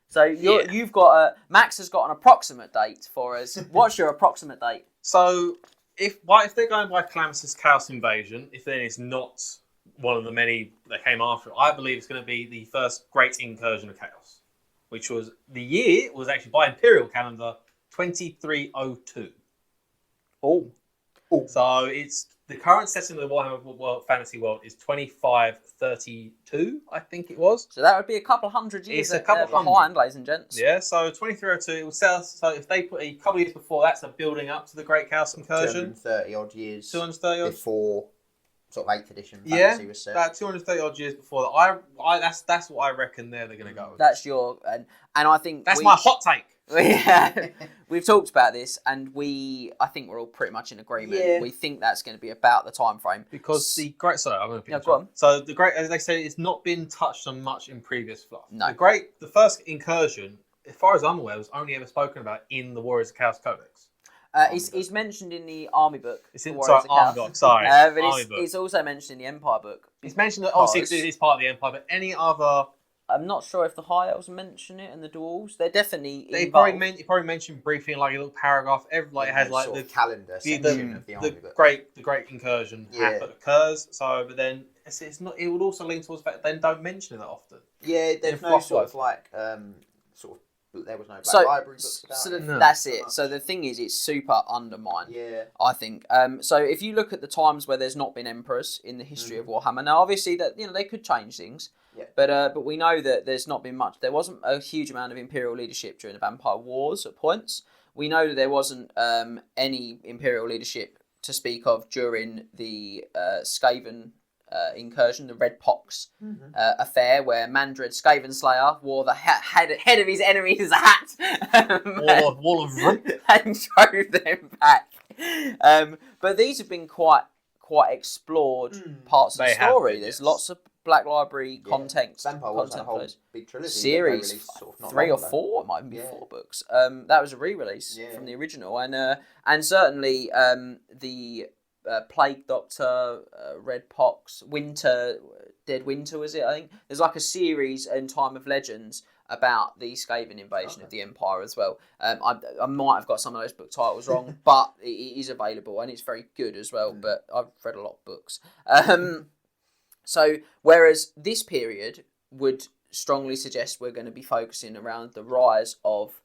So you've got Max has got an approximate date for us. What's your approximate date?
So if they're going by calamitous chaos invasion, if then it's not one of the many that came after it. I believe it's going to be the first great incursion of chaos, which was the year was actually by Imperial calendar 2302.
Oh.
So it's the current setting of the Warhammer fantasy world is 2532, I think it was.
So that would be a couple hundred years behind, ladies and gents.
Yeah, so 2302, it was so if they put a couple of years before that, so building up to the Great Chaos Incursion.
230 odd years
230 odd
before sort of 8th edition fantasy was set.
About 230 odd years before that. That's what I reckon they're going to go with.
That's your... And I think...
That's my hot take.
We've talked about this, and I think we're all pretty much in agreement.
Yeah.
We think that's going to be about the time frame
because the great. Sorry, I'm going to.
Go on.
So the great, as they say, it's not been touched on much in previous fluff.
No.
The first incursion, as far as I'm aware, was only ever spoken about in the Warriors of Chaos Codex.
It's mentioned in the Army book.
It's in Army book. Sorry,
but
Army book.
It's also mentioned in the Empire book.
It's mentioned that obviously it's part of the Empire, but any other.
I'm not sure if the High Elves mention it and the Dwarves. They're definitely
They
involved.
probably mentioned briefly in like a little paragraph. It has like the
calendar section of the Army book.
The great incursion occurs. So, but then it's not. It would also lean towards the fact that they don't mention it that often.
Yeah, there's no sort of like there was no Black Library books about it.
That's it. So the thing is, it's super undermined.
Yeah,
I think. So if you look at the times where there's not been emperors in the history of Warhammer, now obviously that they could change things.
Yeah.
But we know that there's not been much. There wasn't a huge amount of imperial leadership during the Vampire Wars at points. We know that there wasn't any imperial leadership to speak of during the Skaven incursion, the Red Pox affair, where Mandred Skaven Slayer wore the head of his enemy as a hat,
Wall of Root,
and drove them back. But these have been quite explored parts of the story. There's lots of Black Library content.
Vampire Wars had a whole big trilogy
series,
released, sort of
3 or 4, it might even be 4 books. That was a re-release from the original, and certainly the Plague Doctor, Red Pox, Dead Winter was it? I think there's like a series in Time of Legends about the Skaven invasion of the Empire as well. I might have got some of those book titles wrong, but it is available and it's very good as well. But I've read a lot of books. So whereas this period would strongly suggest we're going to be focusing around the rise of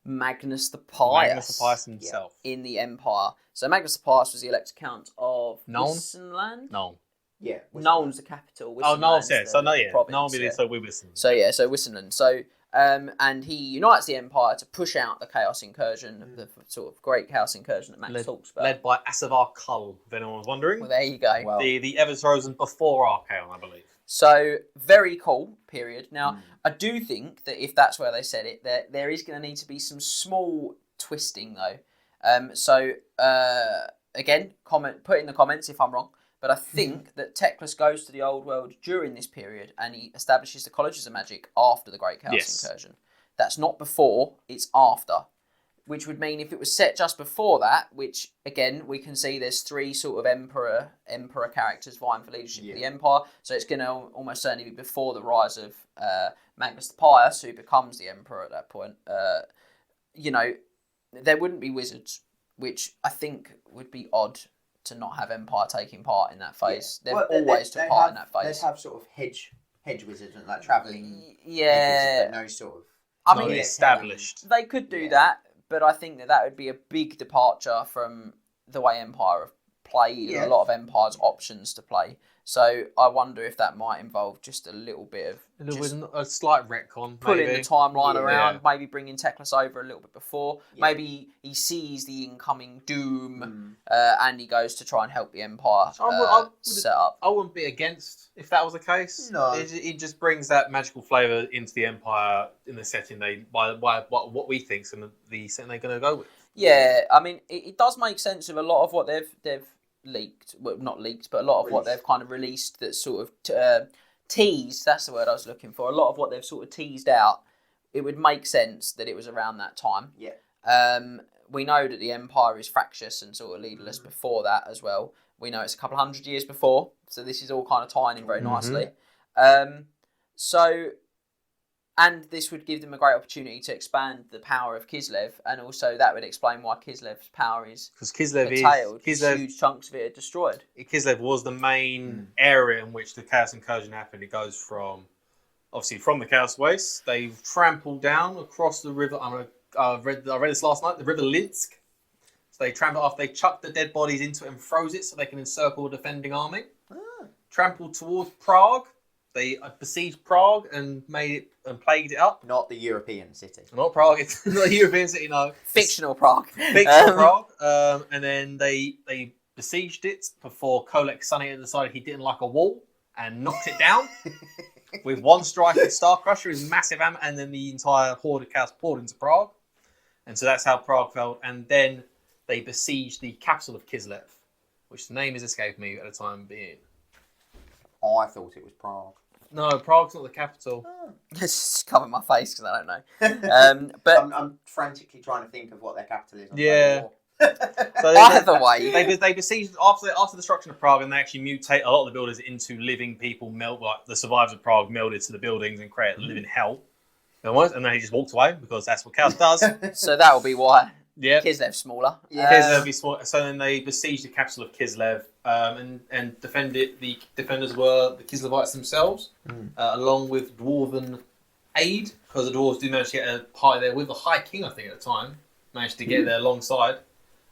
Magnus the Pious
himself
in the Empire. So Magnus the Pious was the elected count of
Nuln?
Wissenland?
No.
Yeah.
Nuln's the capital.
Nuln's
Wissenland's
So we Wissenland.
So Wissenland. So and he unites the Empire to push out the Chaos Incursion, the sort of great Chaos Incursion that Max talks about.
Led by Asavar Kull, if anyone was wondering.
Well, there you go.
Well,
the Eversrosen before Archaon, I believe.
So very cool period. Now I do think that if that's where they said it, there is going to need to be some small twisting though. Again, put in the comments if I'm wrong. But I think that Teclis goes to the Old World during this period and he establishes the Colleges of Magic after the Great Chaos Incursion. That's not before, it's after. Which would mean if it was set just before that, which, again, we can see there's 3 sort of emperor characters vying for leadership of the Empire. So it's going to almost certainly be before the rise of Magnus the Pious, who becomes the Emperor at that point. There wouldn't be wizards, which I think would be odd to not have Empire taking part in that phase. They've always took part in that phase.
They'd have sort of hedge wizards and like travelling.
Yeah.
But no sort of.
I mean,
established.
They could do that, but I think that would be a big departure from the way Empire have played and a lot of Empire's options to play. So I wonder if that might involve just a little bit of
a slight retcon,
pulling the timeline around, maybe bringing Teclis over a little bit before. Yeah. Maybe he sees the incoming doom and he goes to try and help the Empire set up.
I wouldn't be against if that was the case.
No.
It just brings that magical flavour into the Empire in the setting what we think is the setting they're going to go with.
Yeah, I mean, it does make sense of a lot of what they've leaked, well, not leaked, but a lot of what they've kind of released that sort of teased, that's the word I was looking for, a lot of what they've sort of teased out, it would make sense that it was around that time.
Yeah.
We know that the Empire is fractious and sort of leaderless before that as well. We know it's a couple of hundred years before, so this is all kind of tying in very nicely. And this would give them a great opportunity to expand the power of Kislev, and also that would explain why Kislev's power is
Because Kislev
curtailed.
is
Huge chunks of it are destroyed.
Kislev was the main area in which the Chaos Incursion happened. It goes from obviously from the Chaos Waste. They've trampled down across the river. I read this last night. The River Linsk. So they trampled off. They chucked the dead bodies into it and froze it so they can encircle a defending army. Trampled towards Prague. They besieged Prague and plagued it up.
Not the European city.
Not Prague. It's not a European city. No,
Fictional Prague.
Fictional Prague. And then they besieged it before Kolek Sunny decided he didn't like a wall and knocked it down with one strike at Star Crusher, his massive ammo, and then the entire horde of chaos poured into Prague. And so that's how Prague fell. And then they besieged the capital of Kislev, which the name has escaped me at the time being.
Oh, I thought it was Prague.
No, Prague's not the capital.
Just cover my face because I don't know. But
I'm frantically trying to think of what their capital is.
Yeah.
So either way,
they besieged after the destruction of Prague, and they actually mutate a lot of the buildings into living people. Like the survivors of Prague melded to the buildings and created living hell. And then he just walked away because that's what chaos does.
So that will be why.
Yeah,
Kislev's smaller.
Kislev be small. So then they besieged the capital of Kislev and defended. The defenders were the Kislevites themselves, along with dwarven aid, because the dwarves do manage to get a party there with the High King, I think, at the time. Managed to get there alongside.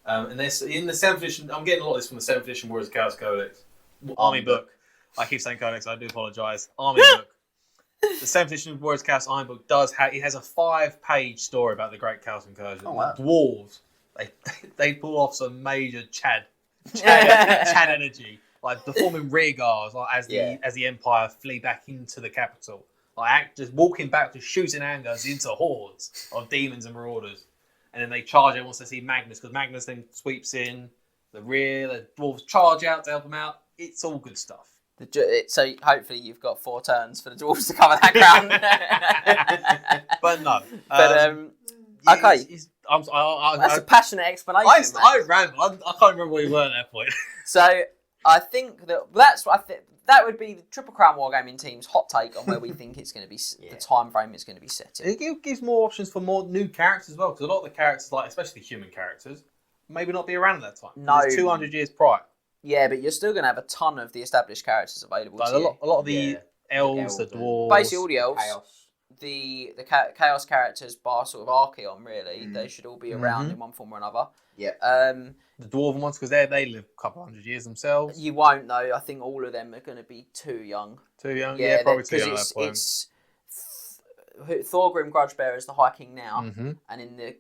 And this in the 7th edition, I'm getting a lot of this from the 7th edition Warriors Chaos Codex. Army book. I keep saying Codex, I do apologise. Army book. The 7th edition Warriors Chaos Army book it has a 5-page story about the Great Chaos Incursion.
Oh, wow.
The dwarves, they pull off some major Chad energy, like performing rear guards, like as the Empire flee back into the capital, like just walking back, just shooting handguns into hordes of demons and marauders, and then they charge it once they see Magnus, because Magnus then sweeps in the rear. The dwarves charge out to help them out. It's all good stuff.
So hopefully you've got 4 turns for the dwarves to cover that ground.
But no.
Okay. That's a passionate explanation.
I ramble. I can't remember where we were at that point.
So I think that would be the Triple Crown Wargaming team's hot take on where we think it's going to be the time frame it's going to be set in.
It gives more options for more new characters as well, because a lot of the characters, like especially human characters, maybe not be around at that time.
No,
it's 200 years prior.
Yeah, but you're still going to have a ton of the established characters available to you.
A lot of the elves, the dwarves,
basically all the elves,
Chaos.
the chaos characters, bar sort of Archeon, really, they should all be around in one form or another.
Yeah.
The dwarven ones, because they live a couple hundred years themselves.
You won't though. I think all of them are going to be too young.
Too young? Yeah, probably too young at that point.
It's Thorgrim Grudgebearer is the High King now, and in the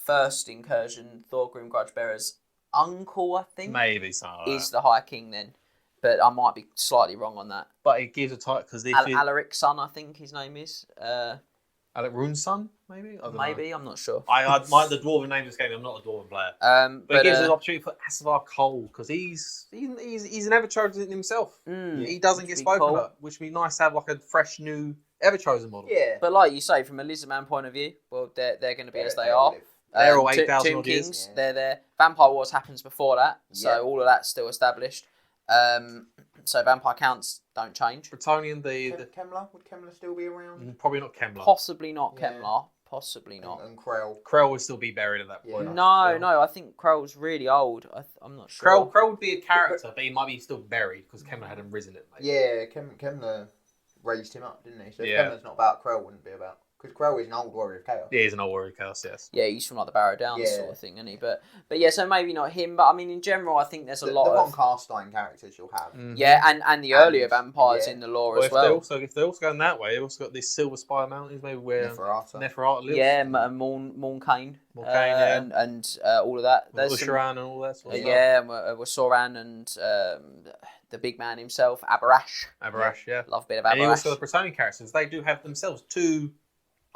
first incursion, Thorgrim Grudgebearer's uncle, I think,
maybe something like
is the High King then. But I might be slightly wrong on that.
But it gives a title because
Alaric's son, I think his name is.
Alec Rune's son, maybe? I don't know.
I'm not sure.
The dwarven name escaped me. I'm not a dwarven player. But it gives us an opportunity for Asavar Cole, because he's an Ever-Chosen himself. He doesn't get spoken about, which would be nice to have like a fresh new Ever-Chosen model.
Yeah. But like you say, from a Lizardman point of view, well, they're going to be as they are.
They're all 8,000
Tomb
odd years.
Kings, they're there. Vampire Wars happens before that, so all of that's still established. So vampire counts don't change.
Bretonnian,
Kemlar? Would Kemlar still be around?
Probably not Kemlar.
Possibly not Kemlar. Possibly not.
And Krell.
Krell would still be buried at that point.
No, I think Krell's really old. I'm not sure.
Krell would be a character, but he might be still buried because Kemlar hadn't risen it. Maybe.
Yeah, Kemlar raised him up, didn't he? So if Kemlar's not about, Krell wouldn't be about. Because Krell is an old warrior of chaos.
Yeah, he's an old warrior of chaos, yes.
Yeah, he's from like the Barrow Downs sort of thing, isn't he? But yeah, so maybe not him, but I mean in general I think there's a lot of
the Von Carstein characters you'll have.
Yeah, and the earlier vampires in the lore as well.
If they're also going that way, they've also got these Silver Spire Mountains, maybe where Neferata lives.
Yeah, Morncain. And all of that.
There's Usharan and all that sort of stuff.
Yeah, with Soran and the big man himself, Abarash.
Yeah.
Love a bit of Abarash.
And also the Bretonnian characters, they do have themselves two,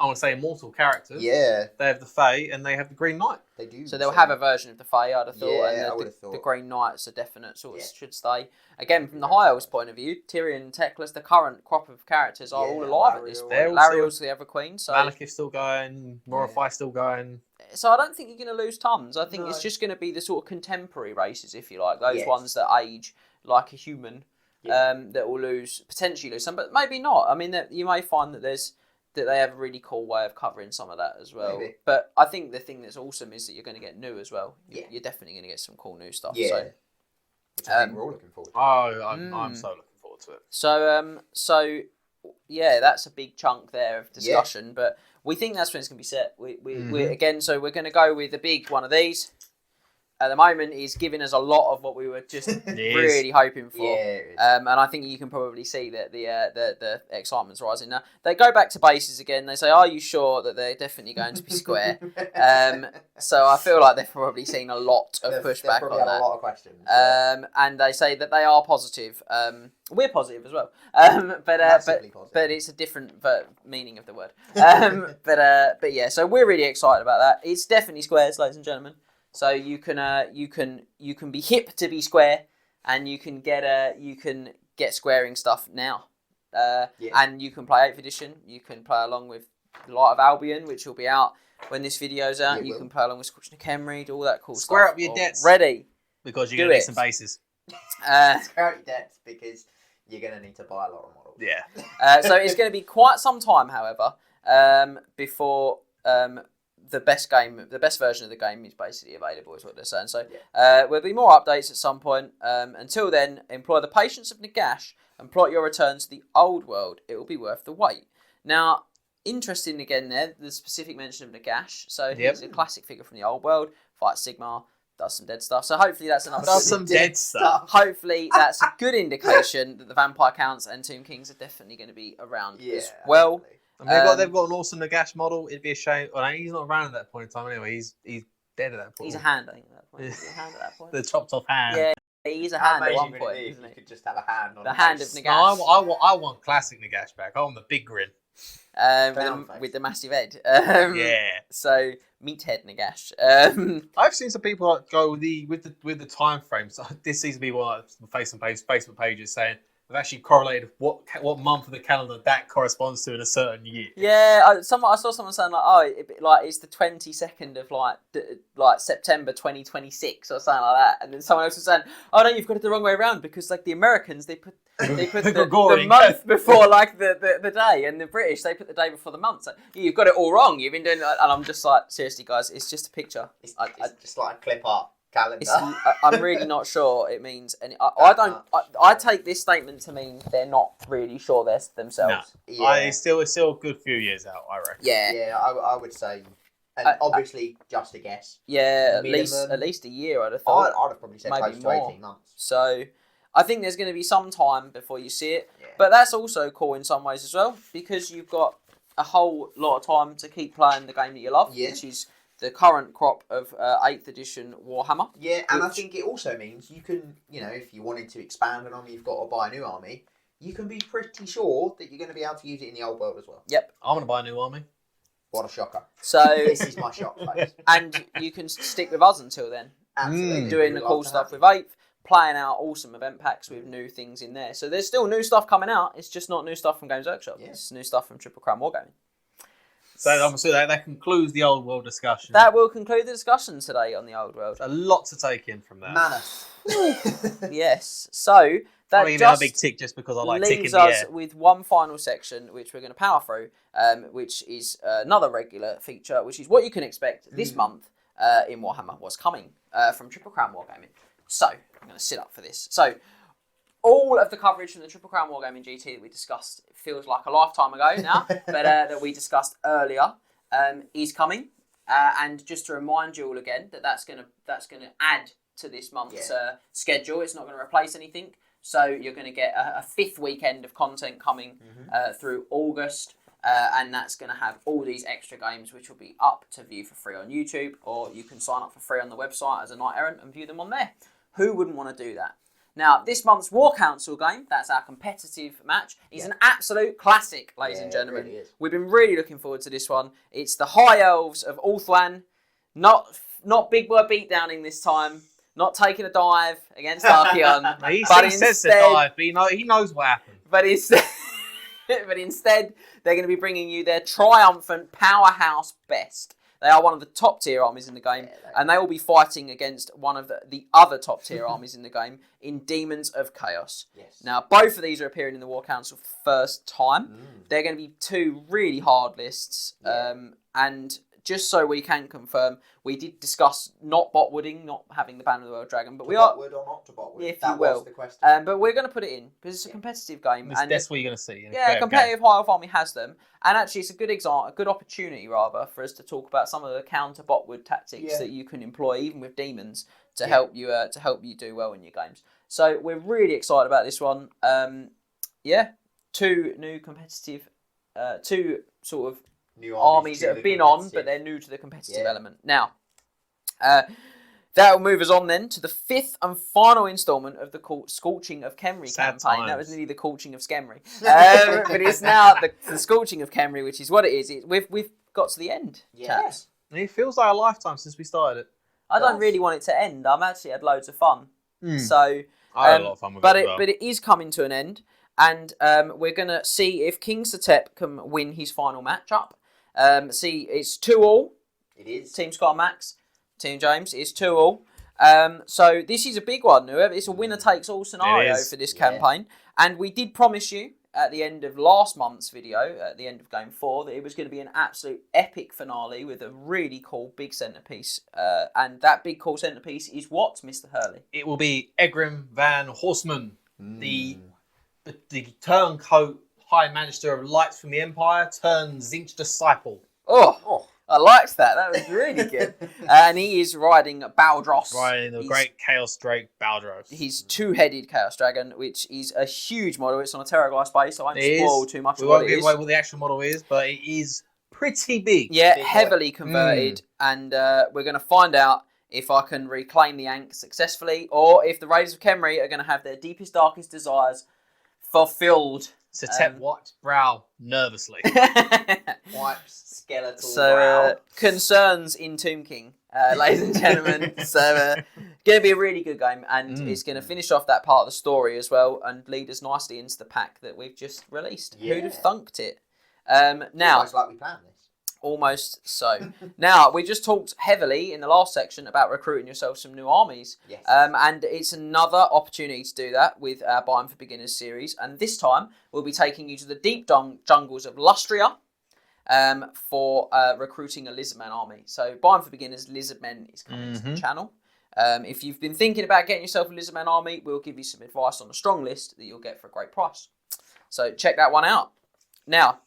I want to say, immortal characters.
Yeah.
They have the Fae and they have the Green Knight.
They do.
So they'll have a version of the Fae, I'd have thought.
Yeah,
and
I would have thought.
The Green Knight's a definite should stay. Again, from the High Elves' point of view, Tyrion and Teclis, the current crop of characters, are all alive at this point. Lariel's the Ever-Queen. So
Malekith's still going, Morafai's still going.
So I don't think you're going to lose tons. I think it's just going to be the sort of contemporary races, if you like. Those ones that age like a human, that will potentially lose some, but maybe not. I mean, you may find that there's that they have a really cool way of covering some of that as well.
Maybe.
But I think the thing that's awesome is that you're going to get new as well.
Yeah.
You're definitely going to get some cool new stuff.
Yeah.
So,
Which I think we're all looking forward to.
Oh, I'm so looking forward to it.
So yeah, that's a big chunk there of discussion. But we think that's when it's going to be set. We're again, so we're going to go with the big one of these. At the moment, is giving us a lot of what we were just really hoping for.
Yeah,
and I think you can probably see that the excitement's rising. Now, they go back to bases again. They say, are you sure that they're definitely going to be square? So I feel like they've probably seen a lot of pushback on that.
A lot of questions.
And they say that they are positive. We're positive as well. But it's a different meaning of the word. But yeah, so we're really excited about that. It's definitely squares, ladies and gentlemen. So you can be hip to be square, and you can get squaring stuff now. And you can play 8th edition. You can play along with Light of Albion, which will be out when this video's out. You can play along with Scorching the Khemri, all that cool stuff.
Square up your debts.
Ready.
Because you're going to need some bases.
Square up your debts because you're going to need to buy a lot of models.
Yeah.
So it's going to be quite some time, however, before the best version of the game is basically available, is what they're saying. So there'll be more updates at some point. Until then, employ the patience of Nagash and plot your return to the old world. It will be worth the wait. Now, interesting again there, the specific mention of Nagash. So he's a classic figure from the old world, fights Sigmar, does some dead stuff. So hopefully that's another...
Does some dead stuff.
Hopefully that's a good indication that the Vampire Counts and Tomb Kings are definitely going to be around as well.
Hopefully.
And they've got an awesome Nagash model. It'd be a shame. Well, he's not around at that point in time anyway. He's dead at that point.
He's a hand, I think, at that point. He's a hand at that point.
The chopped off hand.
Yeah, he's a hand at one point, isn't he?
You could just have a hand on
the hand of Nagash.
No, I want classic Nagash back. I want the big grin.
With the massive head.
Yeah.
So meathead Nagash.
I've seen some people go with the time frames. So this seems to be one of the Facebook pages saying they've actually correlated what month of the calendar that corresponds to in a certain year.
Yeah, I saw someone saying it's the 22nd of like September 2026 or something like that, and then someone else was saying, oh no, you've got it the wrong way around because like the Americans they put the month before like the day, and the British they put the day before the month. So you've got it all wrong. You've been doing that, and I'm just like, seriously guys, it's just a picture.
It's just like a clip art calendar.
I'm really not sure it means any. I take this statement to mean they're not really sure themselves.
No. Yeah. It's still a good few years out, I reckon.
Yeah,
I would say, and obviously just a guess.
Yeah, at least a year. I'd have thought.
I'd have probably said
maybe
close
more.
to 18 months.
So I think there's going to be some time before you see it,
Yeah.
but that's also cool in some ways as well because you've got a whole lot of time to keep playing the game that you love, which is the current crop of 8th edition Warhammer.
Yeah, and I think it also means you can, if you wanted to expand an army, you've got to buy a new army, you can be pretty sure that you're going to be able to use it in the old world as well.
Yep.
I'm going to buy a new army.
What a shocker.
So
this is my shock face.
And you can stick with us until then.
Absolutely.
Doing the cool stuff with 8th, playing out awesome event packs with new things in there. So there's still new stuff coming out. It's just not new stuff from Games Workshop. Yeah. It's new stuff from Triple Crown Wargaming.
So that concludes the old world discussion.
That will conclude the discussion today on the old world.
A lot to take in from that.
Manus.
Yes. So that
I'll give a big tick just because I like ticking
leaves
the
us
air.
with one final section, which we're going to power through, which is another regular feature, which is what you can expect this month in Warhammer. What's coming from Triple Crown Wargaming. So I'm going to sit up for this. So all of the coverage from the Triple Crown Wargaming GT that we discussed feels like a lifetime ago now, but that we discussed earlier is coming. And just to remind you all again that's going to add to this month's schedule. It's not going to replace anything. So you're going to get a 5th weekend of content coming through August, and that's going to have all these extra games which will be up to view for free on YouTube, or you can sign up for free on the website as a Knight Errant and view them on there. Who wouldn't want to do that? Now, this month's War Council game, that's our competitive match, is an absolute classic, ladies and gentlemen.
It really is.
We've been really looking forward to this one. It's the High Elves of Ulthuan, not big word beatdowning this time, not taking a dive against Archeon.
He says to dive, but he knows what happened.
But instead, they're going to be bringing you their triumphant powerhouse best. They are one of the top tier armies in the game, and they will be fighting against one of the other top tier armies in the game in Demons of Chaos.
Yes.
Now, both of these are appearing in the War Council for the first time. They're going to be two really hard lists, and just so we can confirm, we did discuss not botwooding, not having the Banner of the World Dragon, but we are
botwood or not to botwood?
if
that
you will.
was the question.
But we're going to put it in because it's a competitive game, and
That's what you're going to see.
a competitive high elf army has them, and actually it's a good example, a good opportunity rather for us to talk about some of the counter botwood tactics that you can employ even with demons to help you do well in your games. So we're really excited about this one. Two new competitive, two sort of
New
armies that have been on, but they're new to the competitive element. Now, that will move us on then to the 5th and final instalment of the Scorching of Khemri campaign. That was nearly the Corching of Skemri. But it's now the Scorching of Khemri, which is what it is. We've got to the end, chaps.
It feels like a lifetime since we started it.
I don't really want it to end. I've actually had loads of fun. So
I had a lot of fun with it as well.
But it is coming to an end, and we're going to see if King Satep can win his final matchup. See, it's 2-2.
It is.
Team Scott and Max, Team James, it's 2-2. So this is a big one. It's a winner-takes-all scenario for this campaign. And we did promise you at the end of last month's video, at the end of Game 4, that it was going to be an absolute epic finale with a really cool big centrepiece. And that big cool centrepiece is what, Mr. Hurley?
It will be Egrim Van Horseman, the turncoat High Magister of Lights from the Empire turned Zinch Disciple.
Oh, I liked that. That was really good. And he is riding Baldros.
Riding the great Chaos Drake Baldros.
He's two-headed Chaos Dragon, which is a huge model. It's on a Terraglass base, so I won't spoil too much of what it is.
We won't give away what the actual model is, but it is pretty big.
Yeah, heavily converted. And we're going to find out if I can reclaim the Ankh successfully, or if the Raiders of Khemri are going to have their deepest, darkest desires fulfilled.
Satep wipes brow nervously.
Wipes skeletal brow.
Concerns in Tomb King, ladies and gentlemen. So, going to be a really good game, and it's going to finish off that part of the story as well, and lead us nicely into the pack that we've just released.
Yeah.
Who'd have thunked it? Now,
almost like we planned this.
Almost so. Now, we just talked heavily in the last section about recruiting yourself some new armies.
Yes.
And it's another opportunity to do that with our Buying for Beginners series. And this time, we'll be taking you to the deep jungles of Lustria for recruiting a Lizardman army. So, Buying for Beginners, Lizardmen is coming to the channel. If you've been thinking about getting yourself a Lizardman army, we'll give you some advice on a strong list that you'll get for a great price. So, check that one out. Now,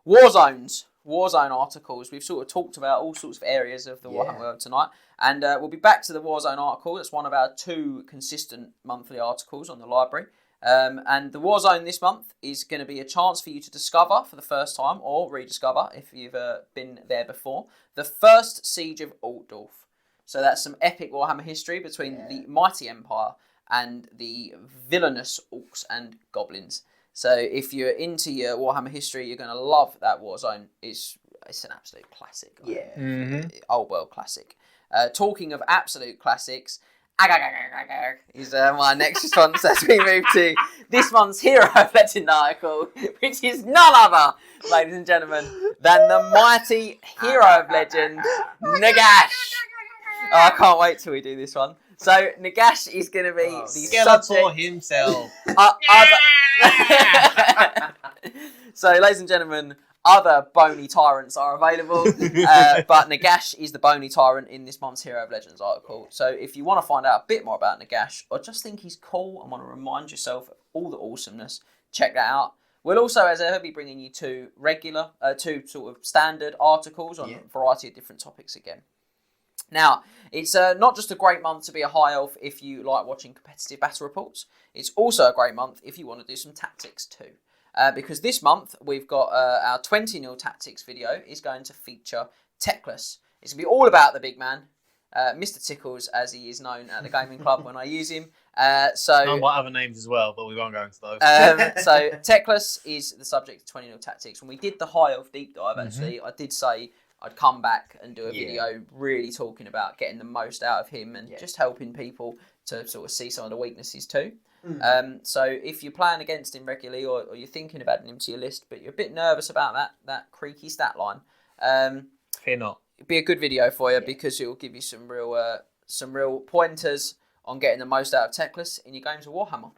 Warzone articles. We've sort of talked about all sorts of areas of the Warhammer world tonight, and we'll be back to the Warzone article. That's one of our 2 consistent monthly articles on the library. And the Warzone this month is going to be a chance for you to discover for the first time, or rediscover if you've been there before, the first siege of Altdorf. So that's some epic Warhammer history between the mighty Empire and the villainous Orcs and Goblins. So if you're into your Warhammer history, you're going to love that Warzone. It's an absolute classic. Old world classic. Talking of absolute classics, is my next response as we move to this month's Hero of Legend article, which is none other, ladies and gentlemen, than the mighty Hero of Legend, Nagash. Oh, I can't wait till we do this one. So Nagash is going to be the
Skeletor
subject
himself.
So, ladies and gentlemen, other bony tyrants are available, but Nagash is the bony tyrant in this month's Hero of Legends article. So, if you want to find out a bit more about Nagash, or just think he's cool and want to remind yourself of all the awesomeness, check that out. We'll also, as ever, be bringing you two sort of standard articles on a variety of different topics again. Now, it's not just a great month to be a high elf if you like watching competitive battle reports. It's also a great month if you want to do some tactics too. Because this month, we've got our 20-0 tactics video is going to feature Teclis. It's going to be all about the big man, Mr. Tickles, as he is known at the gaming club when I use him.
Known by other names as well, but we won't go into those.
So Teclis is the subject of 20-0 tactics. When we did the high elf deep dive, actually, I did say I'd come back and do a video really talking about getting the most out of him and just helping people to sort of see some of the weaknesses too. So if you're playing against him regularly or you're thinking about adding him to your list, but you're a bit nervous about that creaky stat line,
Fear not.
It'll be a good video for you because it will give you some real pointers on getting the most out of Teclis in your games of Warhammer.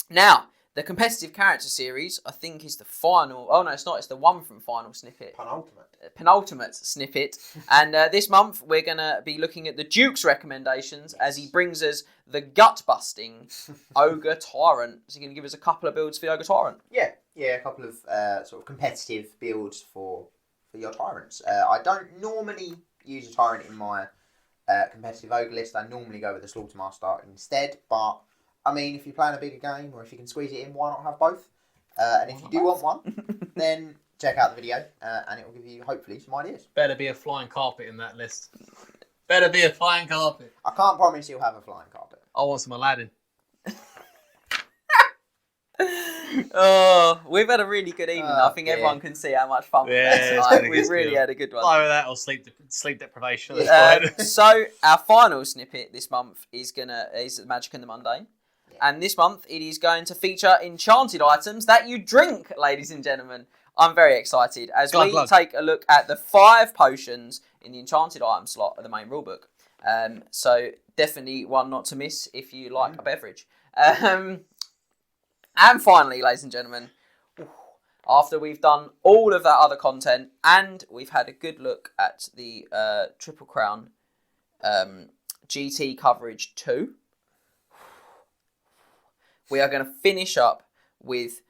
Now, the competitive character series, I think, is the final. Oh no, it's not. It's the one from final snippet. Penultimate snippet. And this month we're gonna be looking at the Duke's recommendations as he brings us the gut-busting Ogre Tyrant. So you're gonna give us a couple of builds for the Ogre Tyrant.
Yeah, a couple of sort of competitive builds for your tyrants. I don't normally use a tyrant in my competitive ogre list. I normally go with the Slaughtermaster instead, but I mean, if you're playing a bigger game or if you can squeeze it in, why not have both? And if you do want one, then check out the video and it will give you hopefully some ideas.
Better be a flying carpet in that list. Better be a flying carpet.
I can't promise you'll have a flying carpet.
I want some Aladdin.
Oh, we've had a really good evening. I think everyone can see how much fun we've had tonight. We've really had a good one.
Either that or sleep deprivation.
So our final snippet this month is Magic and the Mundane. And this month it is going to feature enchanted items that you drink, ladies and gentlemen. I'm very excited as we take a look at the 5 potions in the enchanted item slot of the main rulebook. So definitely one not to miss if you like a beverage. And finally, ladies and gentlemen, after we've done all of that other content and we've had a good look at the Triple Crown GT coverage 2, we are going to finish up with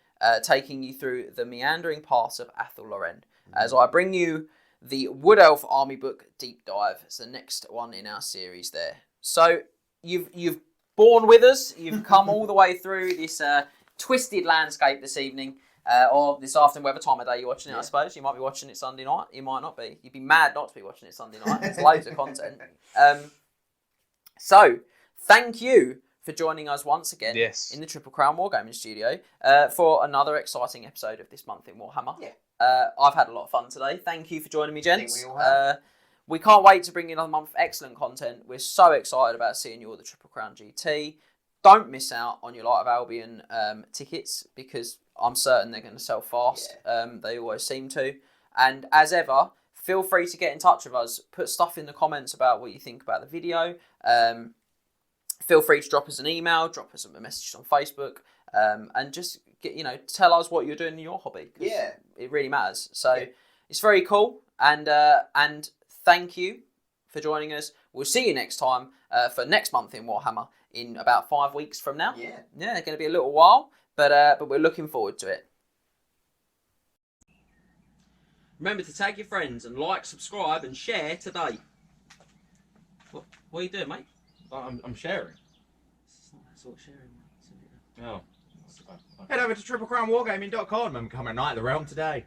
taking you through the meandering paths of Athel Loren as I bring you the Wood Elf Army Book Deep Dive. It's the next one in our series there. So you've borne with us. You've come all the way through this twisted landscape this evening, or this afternoon, whatever time of day you're watching it, I suppose. You might be watching it Sunday night. You might not be. You'd be mad not to be watching it Sunday night. There's loads of content. So, thank you for joining us once again in the Triple Crown Wargaming studio for another exciting episode of This Month in Warhammer. I've had a lot of fun today. Thank you for joining me, gents.
I think we all have.
We can't wait to bring you another month of excellent content. We're so excited about seeing you all at the Triple Crown GT. Don't miss out on your Light of Albion tickets because I'm certain they're going to sell fast. They always seem to. And as ever, feel free to get in touch with us. Put stuff in the comments about what you think about the video. Feel free to drop us an email, drop us a message on Facebook, and just tell us what you're doing in your hobby. It really matters. So it's very cool. And thank you for joining us. We'll see you next time for next month in Warhammer in about 5 weeks from now. Yeah, it's going to be a little while, but we're looking forward to it. Remember to tag your friends and like, subscribe, and share today. What are you doing, mate?
I'm sharing.
It's not that sort of sharing, mate.
Oh.
Head over to triplecrownwargaming.com and become a Knight of the Realm today.